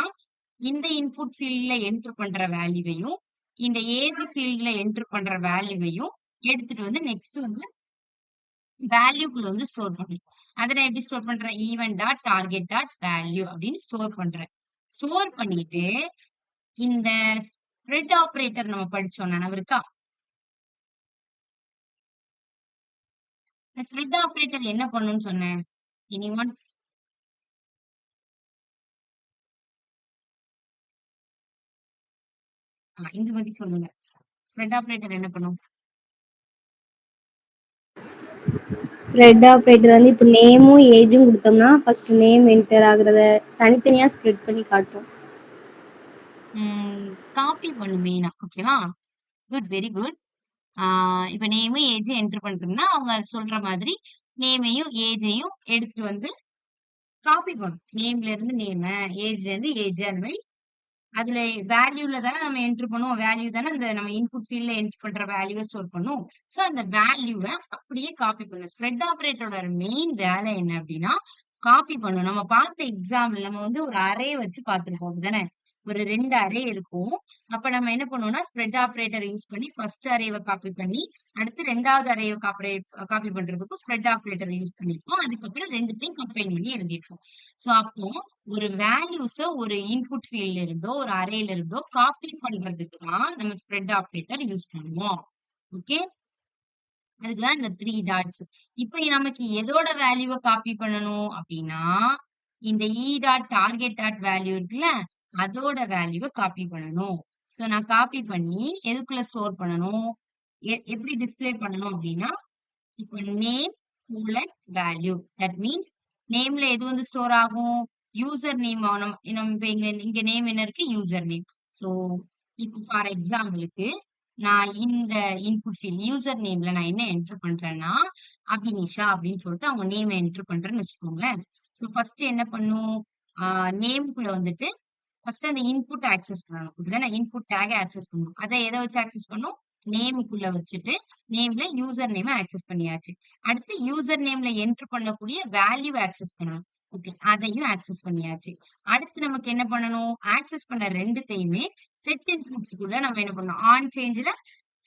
S1: இந்த இன்புட் ஃபீல்ட்ல என்டர் பண்ற வேல்யூவையும் இந்த ஏஜ் ஃபீல்ட்ல என்டர் பண்ற வேல்யூவையும் எடுத்துட்டு வந்து நெக்ஸ்ட் வந்து வேல்யூக்குள்ள வந்து ஸ்டோர் பண்ணணும். அதை நான் எப்படி ஸ்டோர் பண்றேன், even dot target dot value அப்படின்னு ஸ்டோர் பண்றேன். ஸ்டோர் பண்ணிட்டு இந்த ஸ்ப்ரெட் ஆபரேட்டர் நம்ம படிச்சோம் நினைவு இருக்கா? ஸ்ப்ரெட் ஆபரேட்டர் என்ன பண்ணுன்னு சொன்னேன்? எனிவன் இந்துமதி சொல்லுங்க. ஸ்ப்ரெட் ஆபரேட்டர் என்ன பண்ணும்?
S2: ஸ்ப்ரெட் ஆப்ரேட்டர் வந்து இப்போ நேமும் ஏஜும் கொடுத்தோம்னா ஃபர்ஸ்ட் நேம் என்டர் ஆகுறத தனித்தனியா ஸ்ப்ரெட் பண்ணி காட்டும்.
S1: காப்பி பண்ணும் மெயினா. ஓகேவா? Good, very good. இப்ப நேமும் ஏஜும் என்டர் பண்றோம்னா அவங்க சொல்ற மாதிரி நேமையும் ஏஜையும் எடுத்துட்டு வந்து காப்பி பண்ணும். நேம்ல இருந்து நேம, ஏஜ்ல இருந்து ஏஜ், அந்த மாதிரி அதுல வேல்யூல தானே நம்ம என்டர் பண்ணுவோம். வேல்யூ தானே அந்த நம்ம இன்புட் ஃபீல்ட்ல என்டர் பண்ற வேல்யூவை ஸ்டோர் பண்ணும். சோ அந்த வேல்யூவை அப்படியே காப்பி பண்ணும். ஸ்ப்ரெட் ஆபரேட்டரோட மெயின் வேலை என்ன அப்படின்னா காப்பி பண்ணும். நம்ம பார்த்த எக்ஸாம்பிள் நம்ம வந்து ஒரு அரே வச்சு பார்த்திருப்போம் அப்படிதானே? ஒரு 2 அரே இருக்கும். அப்ப நம்ம என்ன பண்ணுவோம்னா ஸ்ப்ரெட் ஆபரேட்டர் யூஸ் பண்ணி ஃபர்ஸ்ட் அரேவை காப்பி பண்ணி அடுத்து 2வது அரேவை காப்பி பண்றதுக்கும் ஸ்ப்ரெட் ஆபரேட்டர் யூஸ் பண்ணிருப்போம். அதுக்கப்புறம் ரெண்டுத்தையும் கம்பைன் பண்ணி எழுதிருப்போம். சோ அப்போ ஒரு வேல்யூஸ ஒரு இன்புட் ஃபீல்ட்ல இருந்தோ ஒரு அரேல இருந்தோ காப்பி பண்றதுக்கு தான் நம்ம ஸ்ப்ரெட் ஆபரேட்டர் யூஸ் பண்ணுவோம். ஓகே. அதுக்குதான் இந்த 3 டாட்ஸ். இப்ப நமக்கு எதோட வேல்யூவை காப்பி பண்ணணும் அப்படின்னா இந்த டாட் டார்கெட் டாட் வேல்யூ இருக்குல்ல அதோட வேல்யூவை காப்பி பண்ணணும். சோ நான் காப்பி பண்ணி எதுக்குள்ள ஸ்டோர் பண்ணணும், எப்படி டிஸ்ப்ளே பண்ணணும் அப்படின்னா இப்போ name colon value. That means நேம்ல எது வந்து ஸ்டோர் ஆகும், யூசர் நேம். நம்ம இப்ப இங்க நேம் என்ன இருக்கு, யூசர் நேம். சோ இப்போ ஃபார் எக்ஸாம்பிளுக்கு நான் இந்த இன்புட் ஃபீல்ட் யூசர் நேம்ல நான் என்ன என்டர் பண்றேன்னா அபினிஷா அப்படின்னு சொல்லிட்டு அவங்க நேம் என்டர் பண்றேன்னு வச்சுக்கோங்களேன். சோ ஃபர்ஸ்ட் என்ன பண்ணும், நேம்குள்ள வந்துட்டு ஃபர்ஸ்ட் அந்த இன்புட் ஆக்சஸ் பண்ணணும். இப்படிதானே இன்புட் டேக் ஆக்சஸ் பண்ணணும். அதை எதை வச்சு ஆக்சஸ் பண்ணும், நேமுக்குள்ள வச்சுட்டு நேம்ல யூசர் நேம் ஆக்சஸ் பண்ணியாச்சு. அடுத்து யூசர் நேம்ல என்டர் பண்ணக்கூடிய வேல்யூ ஆக்சஸ் பண்ணணும். ஓகே, அதையும் ஆக்சஸ் பண்ணியாச்சு. அடுத்து நமக்கு என்ன பண்ணணும், ஆக்சஸ் பண்ண ரெண்டுத்தையுமே செட் இன்புட்ஸ்க்குள்ள நம்ம என்ன பண்ணணும், ஆன் சேஞ்ச்ல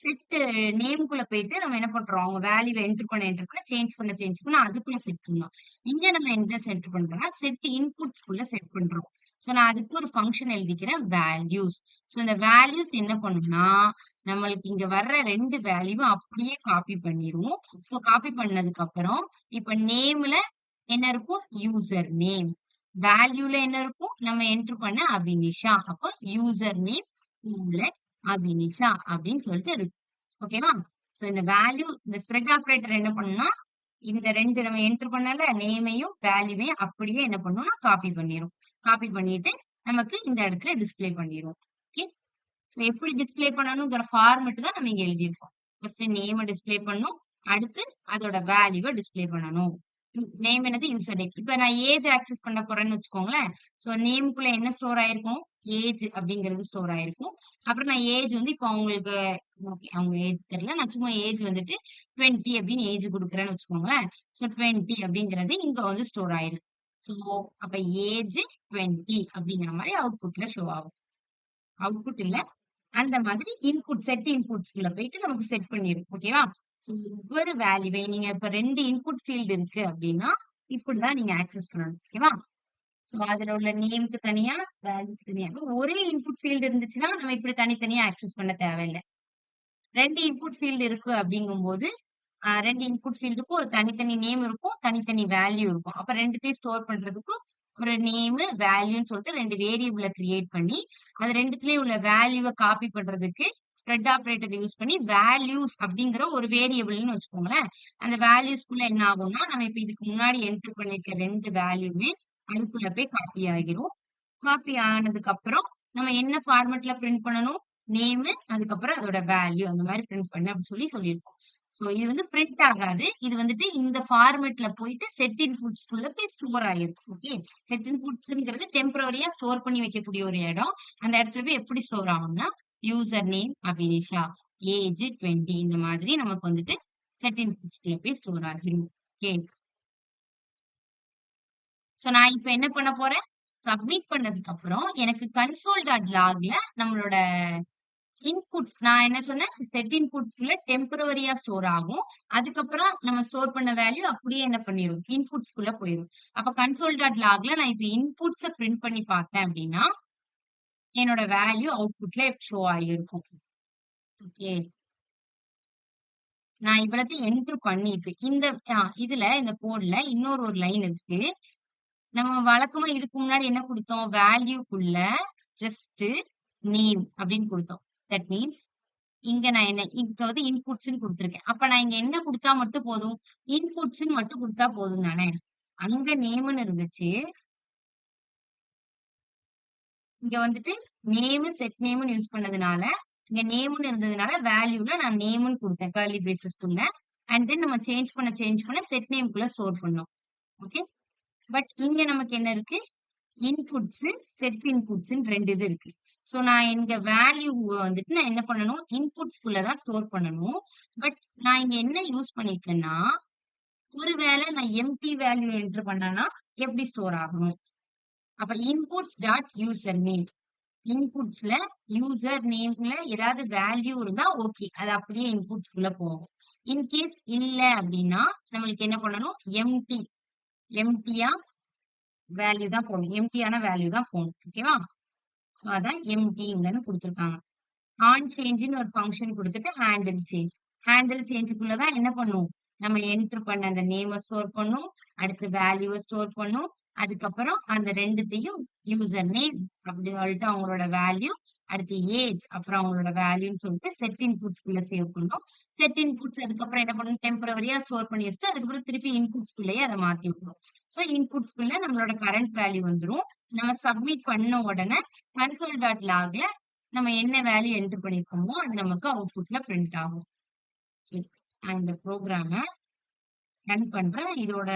S1: செட் நேம்குள்ள போயிட்டு நம்ம என்ன பண்றோம், அவங்க வேல்யூ என்டர் பண்ண சேஞ்ச் பண்ண அதுக்குள்ள செட் பண்ணலாம். இங்க நம்ம என்ன செட் பண்றோம்னா செட் இன்புட்ஸ்க்குள்ள செட் பண்றோம். சோ நான் அதுக்கு ஒரு ஃபங்க்ஷன் எழுதிக்கிறேன், வேல்யூஸ். சோ இந்த வேல்யூஸ் என்ன பண்ணும்னா நம்மளுக்கு இங்க வர்ற 2 வேல்யூவும் அப்படியே காப்பி பண்ணிரும். சோ காப்பி பண்ணதுக்கு அப்புறம் இப்ப நேம்ல என்ன இருக்கும், யூசர் நேம். வேல்யூல என்ன இருக்கும், நம்ம என்டர் பண்ண அபினிஷா. அப்போ யூசர் நேம் அபினிஷா அப்படின்னு சொல்லிட்டு இருக்கு. ஓகேவா? சோ இந்த வேல்யூ இந்த ஸ்ப்ரெட் ஆபரேட்டர் என்ன பண்ணும்னா இந்த 2 நம்ம என்டர் பண்ணல நேமையும் வேல்யூவையும் அப்படியே என்ன பண்ணும்னா காப்பி பண்ணிரும். காப்பி பண்ணிட்டு நமக்கு இந்த இடத்துல டிஸ்ப்ளே பண்ணிரும். ஓகே. சோ எப்படி டிஸ்ப்ளே பண்ணணுங்கிற ஃபார்மட் தான் நம்ம இங்க எழுதியிருக்கோம். ஃபர்ஸ்ட் நேம டிஸ்ப்ளே பண்ணும், அடுத்து அதோட வேல்யூவை டிஸ்ப்ளே பண்ணணும். நேம் என்னது, இன்சர்ட். இப்ப நான் ஏஜ் ஆக்சஸ் பண்ண போறேன்னு வச்சுக்கோங்களேன். சோ நேமுக்குள்ள என்ன ஸ்டோர் ஆயிருக்கும், ஏஜ் அப்படிங்கிறது ஸ்டோர் ஆயிருக்கும். அப்புறம் நான் ஏஜ் வந்து இப்போ அவங்களுக்கு அவங்க ஏஜ் தெரியல, நான் சும்மா ஏஜ் வந்துட்டு 20 அப்படின்னு ஏஜ் கொடுக்குறேன்னு வச்சுக்கோங்களேன். சோ 20 அப்படிங்கிறது இங்க வந்து ஸ்டோர் ஆயிரும். சோ அப்ப ஏஜ் 20 அப்படிங்கிற மாதிரி அவுட்புட்ல ஷோ ஆகும். அவுட்புட் இல்ல, அந்த மாதிரி இன்புட் செட் இன்புட்ஸ்குள்ள போயிட்டு நமக்கு செட் பண்ணிடும். ஓகேவா? ஒவ்வொரு வேல்யூவை நீங்க இப்ப 2 இன்புட் ஃபீல்டு இருக்கு அப்படின்னா இப்படிதான் நீங்க ஆக்சஸ் பண்ணணும். ஓகேவா? சோ அதுல உள்ள நேம்க்கு தனியா வேல்யூக்கு தனியா. ஒரே இன்புட் ஃபீல்டு இருந்துச்சுன்னா நம்ம இப்படி தனித்தனியா ஆக்சஸ் பண்ண தேவையில்லை. 2 இன்புட் ஃபீல்டு இருக்கு அப்படிங்கும்போது 2 இன்புட் ஃபீல்டுக்கும் ஒரு தனித்தனி நேம் இருக்கும், தனித்தனி வேல்யூ இருக்கும். அப்ப ரெண்டுத்தையும் ஸ்டோர் பண்றதுக்கு ஒரு நேம் வேல்யூன்னு சொல்லிட்டு 2 வேரியபிள கிரியேட் பண்ணி அது ரெண்டுத்துலயும் உள்ள வேல்யூவை காப்பி பண்றதுக்கு ஸ்ப்ரெட் ஆபரேட்டர் யூஸ் பண்ணி வேல்யூஸ் அப்படிங்கிற ஒரு வேரியபிள்னு வச்சுக்கோங்களேன். அந்த வேல்யூஸ்குள்ள என்ன ஆகும்னா நம்ம இப்ப இதுக்கு முன்னாடி என்டர் பண்ணிருக்க 2 வேல்யூமே அதுக்குள்ள போய் காப்பி ஆகிரும். காப்பி ஆனதுக்கு அப்புறம் நம்ம என்ன ஃபார்மட்ல பிரிண்ட் பண்ணணும், நேம் அதுக்கப்புறம் அதோட வேல்யூ அந்த மாதிரி பிரிண்ட் பண்ணு அப்படின்னு சொல்லியிருக்கோம். சோ இது வந்து பிரிண்ட் ஆகாது. இது வந்துட்டு இந்த ஃபார்மேட்ல போயிட்டு செட் இன்புட்ஸ்குள்ள போய் ஸ்டோர் ஆயிருக்கும். ஓகே. செட் இன்புட்ஸ்ங்கிறது டெம்பரரியா ஸ்டோர் பண்ணி வைக்கக்கூடிய ஒரு இடம். அந்த இடத்துல போய் எப்படி ஸ்டோர் ஆகும்னா, யூசர் நேம் அபினிஷா, ஏஜ் 20 இந்த மாதிரி நமக்கு வந்துட்டு செட் இன்புட்ஸ்குள்ள போய் ஸ்டோர் ஆகிரும். ஓகே. சோ நான் இப்ப என்ன பண்ண போறேன்? சப்மிட் பண்ணதுக்கு அப்புறம் எனக்கு console.logல நம்மளோட இன்புட்ஸ் நான் என்ன சொன்னேன்? செட் இன்புட்ஸ்குள்ள டெம்பரரியா ஸ்டோர் ஆகும். அதுக்கப்புறம் நம்ம ஸ்டோர் பண்ண வேல்யூ அப்படியே என்ன பண்ணிரும்? இன்புட்ஸ்குள்ள போயிரும். அப்ப console.logல நான் இப்ப இன்புட்ஸ பிரிண்ட் பண்ணி பார்த்தேன் அப்படின்னா, என்னோட வேல்யூ அவுட்புட்ல ஷோ ஆகியிருக்கும். ஓகே. நான் இவ்வளத்தையும் என்டர் பண்ணிட்டு, இதுல இந்த கோட்ல ஒரு லைன் இருக்கு. நம்ம வழக்கமா இதுக்கு முன்னாடி என்ன குடுத்தோம்? வேல்யூக்குள்ள ஜஸ்ட் நேம் அப்படின்னு குடுத்தோம். தட் மீன்ஸ் இங்க வந்து இன்புட்ஸ்ன்னு குடுத்திருக்கேன். அப்ப நான் இங்க என்ன குடுத்தா மட்டும் போதும்? இன்புட்ஸ்ன்னு மட்டும் குடுத்தா போதும் தானே? அங்க நேம்ன்னு இருந்துச்சு. இங்க வந்துட்டு செட் நேம்ன்னு யூஸ் பண்ணதுனால, இங்க நேம்ன்னு இருந்ததுனால வேல்யூல நான் நேம்ன்னு குடுத்தேன். கர்லி பிரேசஸ்க்குள்ள. அண்ட் தென் நம்ம சேஞ்ச் பண்ண செட் நேம்க்குள்ள ஸ்டோர் பண்ணோம். ஓகே. பட் இங்க நமக்கு என்ன இருக்கு? இன்புட்ஸ், செட் இன்புட்ஸ்ன்னு 2 இது இருக்கு. சோ நான் எங்க வேல்யூவ வந்துட்டு நான் என்ன பண்ணணும்? இன்புட்ஸ்குள்ள தான் ஸ்டோர் பண்ணணும். பட் நான் இங்க என்ன யூஸ் பண்ணியிருக்கேன்னா, ஒருவேளை நான் எம்ப்டி வேல்யூ என்டர் பண்ணேன்னா எப்படி ஸ்டோர் ஆகும்? அப்ப இன்புட்ஸ் டாட் யூசர் நேம். இன்புட்ஸ்ல யூசர் நேம்ல ஏதாவது வேல்யூ இருந்தா ஓகே. அது அப்படியே இன்புட்ஸ்குள்ள போகும். இன்கேஸ் இல்ல அப்படின்னா நம்மளுக்கு என்ன பண்ணணும்? எம்ப்டியா வேல்யூ தான் போடணும். எம்ப்டியான வேல்யூ தான் போடணும். ஓகேவா? சோ அதான் எம்ப்டிங்கன்னு குடுத்திருக்காங்க. ஆன் சேஞ்சுன்னு ஒரு ஃபங்ஷன் குடுத்துட்டு ஹேண்டில் சேஞ்சுக்குள்ள தான் என்ன பண்ணும்? நம்ம என்டர் பண்ண அந்த நேம ஸ்டோர் பண்ணும். அடுத்து வேல்யூவ ஸ்டோர் பண்ணும். அதுக்கப்புறம் அந்த 2த்தையும் யூசர் நேம் அப்படி சொல்லிட்டு அவங்களோட வேல்யூ, அடுத்து ஏஜ் அப்புறம் அவங்களோட வேல்யூன்னு சொல்லிட்டு செட் இன்புட்ஸ்குள்ள சேவ் பண்ணும். செட் இன்புட்ஸ் அதுக்கப்புறம் என்ன பண்ணும்? டெம்பரரியா ஸ்டோர் பண்ணி வச்சுட்டு அதுக்கப்புறம் திருப்பி இன்புட்ஸ்குள்ளேயே அதை மாத்தி விட்டுரும். சோ இன்புட்ஸ்குள்ள நம்மளோட கரண்ட் வேல்யூ வந்துரும். நம்ம சப்மிட் பண்ண உடனே console.logல நம்ம என்ன வேல்யூ என்டர் பண்ணிருக்கோமோ அது நமக்கு அவுட்புட்ல பிரிண்ட் ஆகும். சரி. நான் இந்த ப்ரோக்ராம ரன் பண்றேன். இதோட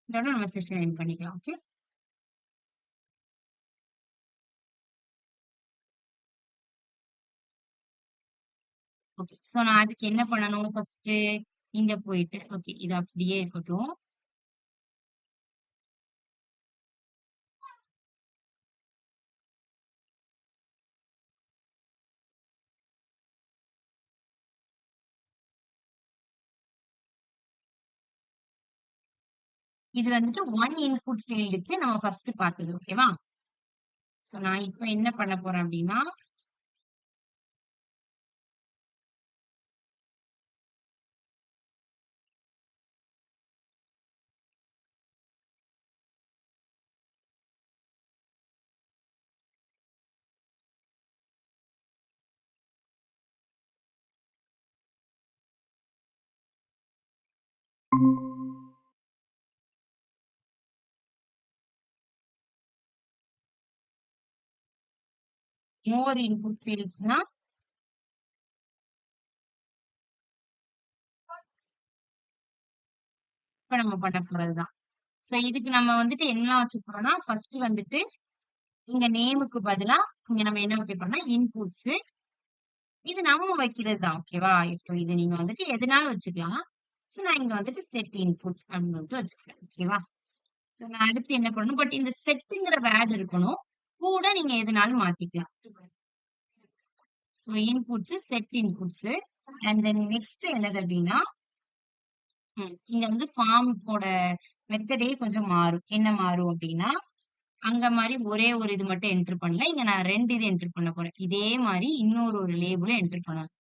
S1: நம்ம செஷன் எண்ட் பண்ணிக்கலாம். ஓகே. ஓகே. சோ நான் அதுக்கு என்ன பண்ணணும்? ஃபர்ஸ்ட் இங்க போயிட்டு ஓகே இது அப்படியே இருக்கட்டும். இது வந்துட்டு ஒன் இன்புட் ஃபீல்டுக்கு நம்ம ஃபர்ஸ்ட் பார்த்தது. ஓகேவா? சோ நான் இப்ப என்ன பண்ண போறேன் அப்படின்னா, மோர் இன்புட் ஃபீல்ட்ஸ்னா இப்ப நம்ம பண்ண போறதுதான். சோ இதுக்கு நம்ம வந்துட்டு என்ன வச்சுக்கிறோம்னா, ஃபர்ஸ்ட் வந்துட்டு இங்க நேமுக்கு பதிலா இங்க நம்ம என்ன வைக்க போறோம்னா இன்புட்ஸ். இது நம்ம வைக்கிறது தான். ஓகேவா? சோ இது நீங்க வந்துட்டு எதுனாலும் வச்சுக்கலாம். சோ நான் இங்க வந்துட்டு செட் இன்புட்ஸ் அப்படின்னு வந்துட்டு வச்சுக்கிறேன். ஓகேவா? சோ நான் அடுத்து என்ன பண்ணணும்? பட் இந்த செட்ங்கிற வேர்ட் இருக்கணும். கூட நீங்க எதுனாலும் மாத்திக்கலாம். So inputs, set inputs and then next என்னது அப்படின்னா, இங்க வந்து ஃபார்மோட மெத்தடே கொஞ்சம் மாறும். என்ன மாறும் அப்படின்னா, அங்க மாரி ஒரே ஒரு இது மட்டும் என்டர் பண்ணல. இங்க நான் 2 இது என்டர் பண்ண போறேன். இதே மாரி ஒரு லேபிளும் என்டர் பண்ணணும்.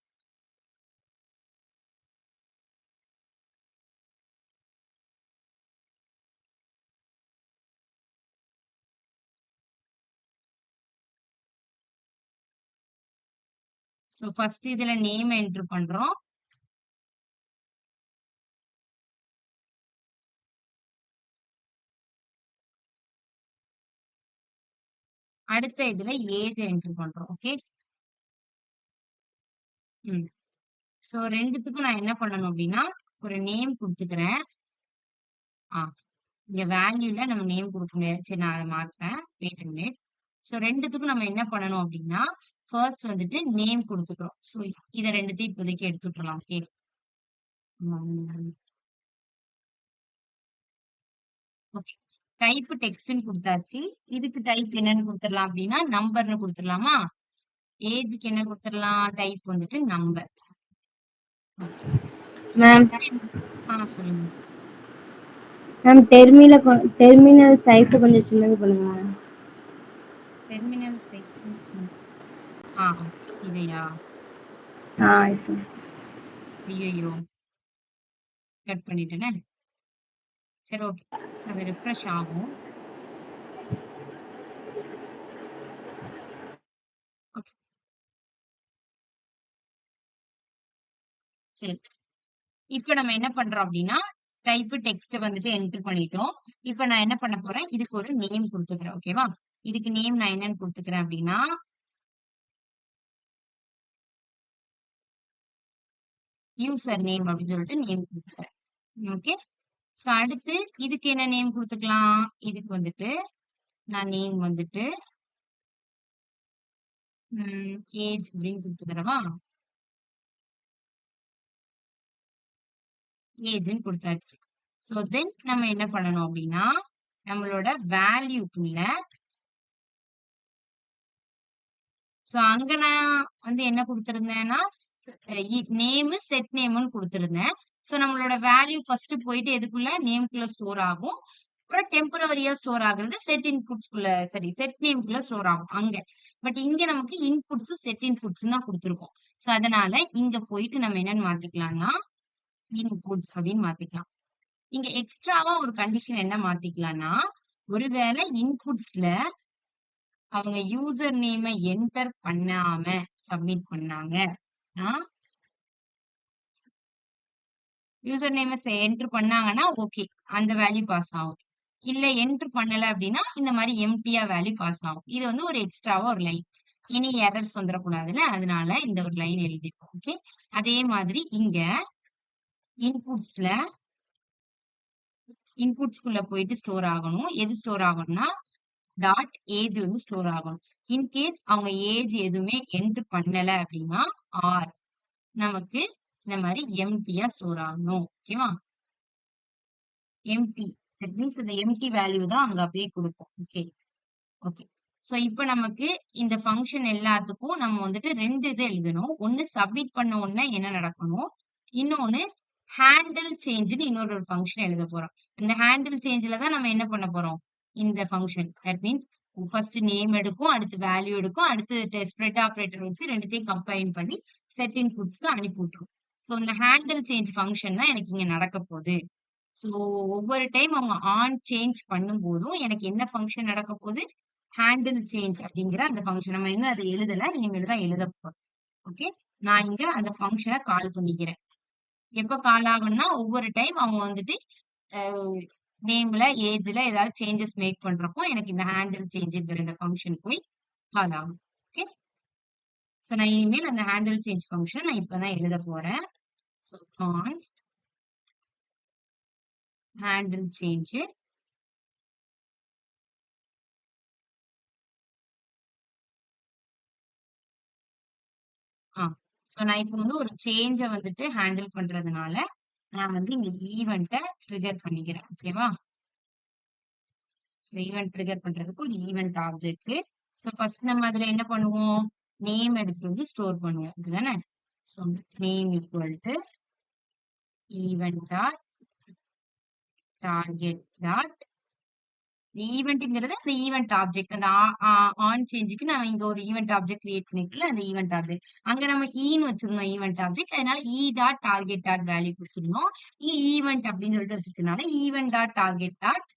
S1: சோ ஃபர்ஸ்ட் இதுல நேம் என்டர் பண்றோம். அடுத்த இதுல ஏஜ் என்டர் பண்றோம். ஓகே. ம். சோ ரெண்டுத்துக்கும் நான் என்ன பண்ணணும் அப்படின்னா ஒரு நேம் கொடுத்துக்கிறேன். இங்க வேல்யூல நம்ம நேம் கொடுக்க முடியாது. சரி நான் அதை மாத்துறேன். Wait a minute. சோ ரெண்டுத்துக்கும் நம்ம என்ன பண்ணணும் அப்படின்னா ஃபர்ஸ்ட் வந்துட்டு நேம் கொடுத்துக்கிறோம். சோ இத ரெண்டுத்தையும் இப்போதைக்கு எடுத்து விட்டுறலாம். ஓகே. ஓகே. டைப் டெக்ஸ்ட்னு கொடுத்தாச்சு. இதுக்கு டைப் என்னன்னு கொடுத்துடலாம் அப்படின்னா நம்பர்னு கொடுத்துடலாமா? ஏஜ்க்கு என்ன கொடுத்துடலாம்? டைப் வந்துட்டு நம்பர்.
S2: மேம்
S1: சொல்லுங்க.
S2: மேம் டெர்மினல் சைஸ் கொஞ்சம் சின்னது பண்ணுங்க மேம்.
S1: டெர்மினல் சைஸ் இதையா?
S2: Yes ma'am.
S1: ஐயோ கட் பண்ணிட்டேனே. சரி ஓகே. அது ரிஃப்ரெஷ் ஆகும். ஓகே. சரி. இப்ப நம்ம என்ன பண்றோம் அப்படின்னா டைப் டெக்ஸ்ட் வந்துட்டு என்டர் பண்ணிட்டோம். இப்ப நான் என்ன பண்ண போறேன்? இதுக்கு ஒரு நேம் கொடுத்துக்கிறேன். ஓகேவா? இதுக்கு நேம் நான் என்னன்னு கொடுத்துக்கிறேன் அப்படின்னா யூசர் நேம் அப்படின்னு சொல்லிட்டு நேம் கொடுத்துக்கிறேன். ஓகே. சோ அடுத்து இதுக்கு என்ன நேம் கொடுத்துக்கலாம்? இதுக்கு வந்துட்டு நான் நேம் வந்துட்டு ஏஜ் அப்படின்னு கொடுத்துக்கிறவா? ஏஜ்ன்னு கொடுத்தாச்சு. சோ தென் நம்ம என்ன பண்ணணும் அப்படின்னா நம்மளோட வேல்யூக்குள்ள சோ அங்க நான் வந்து என்ன கொடுத்திருந்தேன்னா நேம் செட் நேம்னு கொடுத்திருந்தேன். சோ நம்மளோட வேல்யூ ஃபர்ஸ்ட் போயிட்டு எதுக்குள்ள நேம்குள்ள ஸ்டோர் ஆகும். அப்புறம் டெம்பரவரியா ஸ்டோர் ஆகுறது செட் இன்புட்ஸ்குள்ள செட் நேம்குள்ள ஸ்டோர் ஆகும் அங்க. பட் இங்க நமக்கு இன்புட்ஸ் செட் இன்புட்ஸ் தான் கொடுத்திருக்கோம். சோ அதனால இங்க போயிட்டு நம்ம என்னன்னு மாத்திக்கலாம்னா இன்புட்ஸ் அப்படின்னு மாத்திக்கலாம். இங்க எக்ஸ்ட்ராவா ஒரு கண்டிஷன் என்ன மாத்திக்கலாம்னா ஒருவேளை இன்புட்ஸ்ல அவங்க யூசர் நேம என்டர் பண்ணாம சப்மிட் பண்ணாங்க. யூசர் நேம என்டர் பண்ணாங்கன்னா ஓகே அந்த வேல்யூ பாஸ் ஆகும். இல்ல என்டர் பண்ணல அப்படின்னா இந்த மாதிரி எம்டியா வேல்யூ பாஸ் ஆகும். இது வந்து ஒரு எக்ஸ்ட்ராவா ஒரு லைன். இனி எரர்ஸ் வந்துடக்கூடாதுல்ல அதனால இந்த ஒரு லைன் எழுதிப்போம். ஓகே. அதே மாதிரி இங்க இன்புட்ஸ்குள்ள போயிட்டு ஸ்டோர் ஆகணும். எது ஸ்டோர் ஆகணும்னா டாட் ஏஜ் வந்து ஸ்டோர் ஆகணும். இன்கேஸ் அவங்க ஏஜ் எதுவுமே என்டர் பண்ணல அப்படின்னா ஆர் நமக்கு இந்த மாதிரி எம்டியா ஸ்டோர் ஆகணும். ஓகேவா? எம்டி தட் மீன்ஸ் இந்த எம்டி வேல்யூ தான் அங்க அப்படியே கொடுக்கும். ஓகே. ஓகே. சோ இப்போ நமக்கு இந்த ஃபங்க்ஷன் எல்லாத்துக்கும் நம்ம வந்துட்டு ரெண்டு இது எழுதணும். ஒன்னு சப்மிட் பண்ண உடனே என்ன நடக்கணும், இன்னொன்னு ஹேண்டில் சேஞ்சுன்னு இன்னொரு ஃபங்க்ஷன் எழுத போறோம். இந்த ஹேண்டில் சேஞ்ச்ல தான் நம்ம என்ன பண்ண போறோம்? இந்த function that means first name எடுக்கும், அடுத்து வேல்யூ எடுக்கும், அடுத்து ஸ்ப்ரெட் ஆபரேட்டர் வச்சு ரெண்டுத்தையும் கம்பைன் பண்ணி செட் இன்புட்ஸ்க்கு அனுப்பி விட்டுரும். சோ இந்த ஹேண்டில் சேஞ்ச் ஃபங்க்ஷன் தான் எனக்கு இங்க நடக்க போகுது. சோ ஒவ்வொரு டைம் அவங்க ஆன் சேஞ்ச் பண்ணும் போதும் எனக்கு என்ன ஃபங்க்ஷன் நடக்க போகுது? ஹேண்டில் சேஞ்ச் அப்படிங்கிற அந்த ஃபங்க்ஷன். நம்ம இன்னும் அதை எழுதல, இனிமேல் தான் எழுத போறோம். ஓகே. நான் இங்க அந்த ஃபங்க்ஷனை கால் பண்ணிக்கிறேன். எப்ப கால் ஆகும்னா ஒவ்வொரு டைம் அவங்க வந்துட்டு நேம்ல ஏஜ்ல ஏதாவது சேஞ்சஸ் மேக் பண்றப்போ எனக்கு இந்த ஹேண்டில் சேஞ்சுங்கிற இந்த ஃபங்க்ஷன் போய் கால் ஆகும். ஓகே. சோ நான் இனிமேல் அந்த ஹேண்டில் சேஞ்ச் ஃபங்க்ஷன் நான் இப்பதான் எழுத போறேன். சோ கான்ஸ்ட் ஹேண்டில் சேஞ்ச் சோ நான் இப்போ வந்து ஒரு சேஞ்ச வந்துட்டு ஹேண்டில் பண்றதுனால நான் வந்து இங்க ஈவென்ட்ட ட்ரிகர் பண்ணிக்கிறேன். ஓகேவா? சோ ஈவென்ட் ட்ரிகர் பண்றதுக்கு ஒரு ஈவென்ட் ஆப்ஜெக்ட். சோ ஃபர்ஸ்ட் நம்ம அதுல என்ன பண்ணுவோம்? நேம் எடுத்து வந்து ஸ்டோர் பண்ணுவோம். இதுதானே? So name equal to event dot target dot ஈவென்ட்ங்கிறது அந்த ஈவென்ட் ஆப்ஜெக்ட். அந்த ஆன் சேஞ்சுக்கு நம்ம இங்க ஒரு ஈவென்ட் ஆப்ஜெக்ட் கிரியேட் பண்ணிக்கல அந்த ஈவென்ட் ஆப்ஜெக்ட். அங்க நம்ம ஈன்னு வச்சிருந்தோம் ஈவென்ட் ஆப்ஜெக்ட். அதனால இ டாட் டார்கெட் டாட் வேல்யூ கொடுத்துருந்தோம். இங்க ஈவென்ட் அப்படின்னு சொல்லிட்டு வச்சிருக்கனால ஈவென்ட் டாட் டார்கெட் டாட்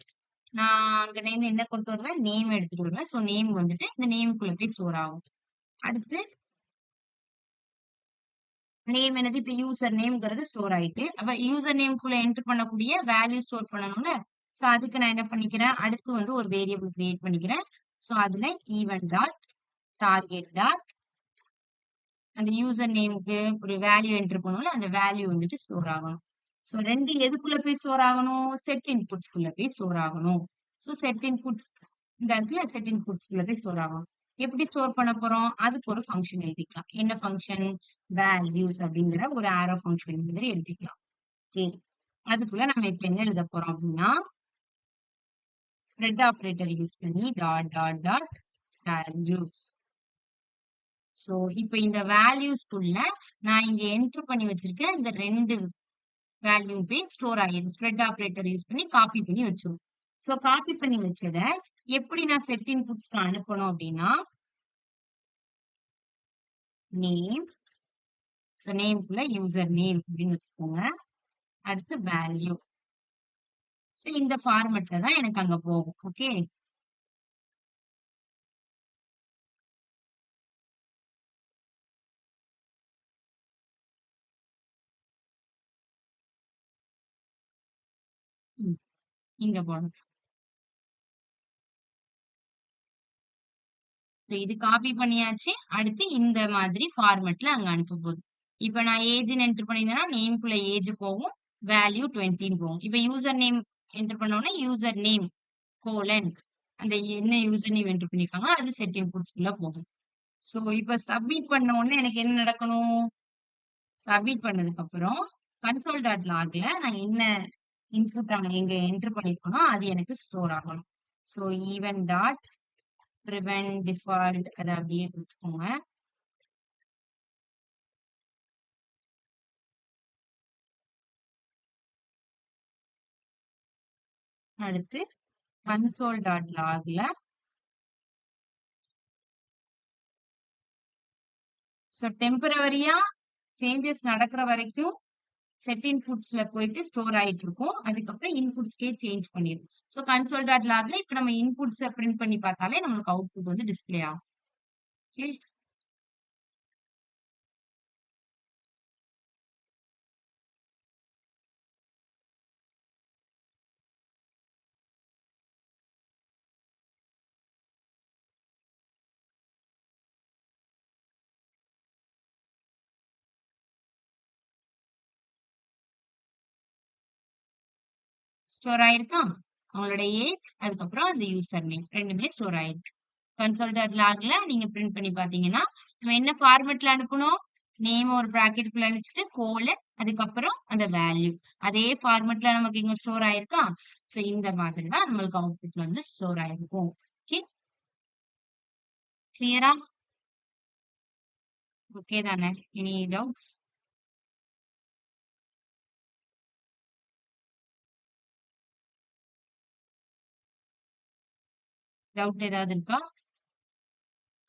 S1: நான் அங்க நேம் என்ன கொண்டு வருவேன்? நேம் எடுத்துட்டு வருவேன். சோ நேம் வந்துட்டு இந்த நேமுக்குள்ள போய் ஸ்டோர் ஆகும். அடுத்து நேம் என்னது? இப்ப யூசர் நேம்ங்கிறது ஸ்டோர் ஆயிட்டு அப்ப யூசர் நேம்குள்ள என்டர் பண்ணக்கூடிய வேல்யூ ஸ்டோர் பண்ணணும்ல. சோ அதுக்கு நான் என்ன பண்ணிக்கிறேன்? அடுத்து வந்து ஒரு வேரியபிள் கிரியேட் பண்ணிக்கிறேன். சோ அதுல ஈவென்ட் டாட் டார்கெட் டாட் அந்த யூசர் நேமுக்கு ஒரு வேல்யூ என்டர் பண்ணுவோம்ல, அந்த வேல்யூ வந்துட்டு ஸ்டோர் ஆகணும். ஸோ 2 எதுக்குள்ள போய் ஸ்டோர் ஆகணும்? செட் இன்புட்ஸ்குள்ள போய் ஸ்டோர் ஆகணும். ஸோ செட் இன்புட்ஸ் இந்த இடத்துல செட் இன்புட்ஸ்குள்ள போய் ஸ்டோர் ஆகணும். எப்படி ஸ்டோர் பண்ண போறோம்? அதுக்கு ஒரு ஃபங்ஷன் எழுதிக்கலாம். என்ன ஃபங்ஷன்? வேல்யூஸ் அப்படிங்கிற ஒரு ஆரோ ஃபங்ஷன் மாதிரி எழுதிக்கலாம். ஓகே. அதுக்குள்ள நம்ம இப்ப என்ன எழுத போறோம் அப்படின்னா, ஸ்ப்ரெட் ஆப்பரேட்டர் யூஸ் பண்ணி dot dot dot values. So இப்ப இந்த வேல்யூஸ்க்குள்ள நான் இங்க என்டர் பண்ணி வச்சிருக்கேன் இந்த 2 வேல்யூ போய் ஸ்டோர் ஆயிடும். ஸ்ப்ரெட் ஆப்பரேட்டர் யூஸ் பண்ணி காப்பி பண்ணி வச்சிரும். சோ காப்பி பண்ணி வச்சத எப்படி நான் செட் இன்புட்ஸ்க்கு அனுப்பணும் அப்படின்னா, நேம், சோ நேம்க்குள்ள யூசர் நேம் அப்படின்னு வச்சுக்கோங்க. அடுத்து வேல்யூ. சோ இந்த ஃபார்மட்ல தான் எனக்கு அங்க போகும். ஓகே. இங்க போடணும். இது காப்பி பண்ணியாச்சு. அடுத்து இந்த மாதிரி ஃபார்மட்ல அங்க அனுப்ப போகுது. இப்ப நான் ஏஜ்ன்னு என்டர் பண்ணியிருந்தேன்னா, நேம்க்குள்ள ஏஜ் போகும். வேல்யூ 20ன்னு போகும். இப்ப யூசர் நேம் என்டர் பண்ண உடனே யூசர் நேம் கோலன் அந்த என்ன யூசர் நேம் என்டர் பண்ணிருக்காங்களோ அது செட் இன்புட்ஸ்குள்ள போகும். சோ இப்ப சப்மிட் பண்ண உடனே எனக்கு என்ன நடக்கணும்? சப்மிட் பண்ணதுக்கு அப்புறம் கன்சோல் டாட் லாக்ல நான் என்ன இன்புட் அங்க எங்க என்டர் பண்ணிருக்கனோ அது எனக்கு ஸ்டோர் ஆகணும். So even dot prevent default அத அப்படியே கொடுத்துக்கோங்க. அடுத்து console.logல சோ டெம்பரவரியா சேஞ்சஸ் நடக்கிற வரைக்கும் செட் இன்புட்ஸ்ல போயிட்டு ஸ்டோர் ஆயிட்டு இருக்கும். அதுக்கப்புறம் இன்புட்ஸ்க்கே சேஞ்ச் பண்ணிடும். சோ console.logல இப்ப நம்ம இன்புட்ஸ பிரிண்ட் பண்ணி பார்த்தாலே நமக்கு அவுட்புட் வந்து டிஸ்ப்ளே ஆகும். ஓகே. ஸ்டோர் ஆயிருக்கா? அவங்களோட ஏஜ் அதுக்கப்புறம் அந்த யூசர் நேம் 2மே ஸ்டோர் ஆயிருக்கு. console.logல நீங்க பிரிண்ட் பண்ணி பார்த்தீங்கன்னா, நம்ம என்ன ஃபார்மட்ல அனுப்பணும்? நேம் ஒரு பிராக்கெட்குள்ள அனுப்பிச்சுட்டு கோலன் அதுக்கப்புறம் அந்த வேல்யூ. அதே ஃபார்மட்ல நமக்கு இங்க ஸ்டோர் ஆயிருக்கா? சோ இந்த மாதிரி தான் நம்மளுக்கு அவுட்புட்ல வந்து ஸ்டோர் ஆயிருக்கும். ஓகே. கிளியரா? ஓகே தானே? Any doubts? டவுட் ஏதாவது இருக்கா?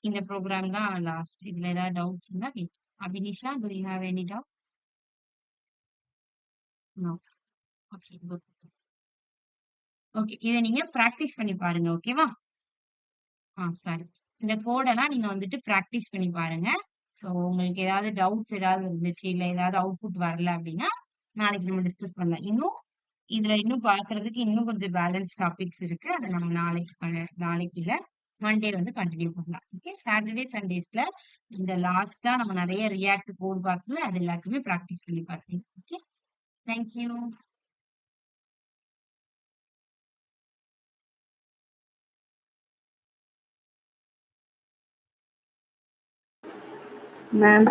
S1: இந்த ப்ரோகிராம் தான் லாஸ்ட். இதுல ஏதாவது டவுட்ஸ் இருந்தா கேட்கலாம். அபினிஷா, do you have any doubt? No. Okay, good. Okay. இத நீங்க பிராக்டிஸ் பண்ணி பாருங்க. ஓகேவா? சாரி. இந்த கோடெல்லாம் நீங்க வந்துட்டு பிராக்டிஸ் பண்ணி பாருங்க. சோ உங்களுக்கு ஏதாவது டவுட்ஸ் ஏதாவது இருந்துச்சு, இல்ல ஏதாவது அவுட்புட் வரல அப்டின்னா, நாளைக்கு நம்ம டிஸ்கஸ் பண்ணலாம். இன்னும் பார்க்கறதுக்கு இன்னும் கொஞ்சம் பேலன்ஸ் டாபிக்ஸ் இருக்கு. அத நம்ம நாளைக்கு இல்ல, மண்டே வந்து கன்டின்யூ பண்ணலாம். ஓகே. சாட்டர்டே, சண்டேஸ்ல இந்த லாஸ்ட்டா நம்ம நெறைய ரியாக்ட் கோட் பார்த்தோம்ல, அது எல்லாத்தையுமே பிராக்டிஸ் பண்ணி பாருங்க. ஓகே. Thank you.
S2: மேம்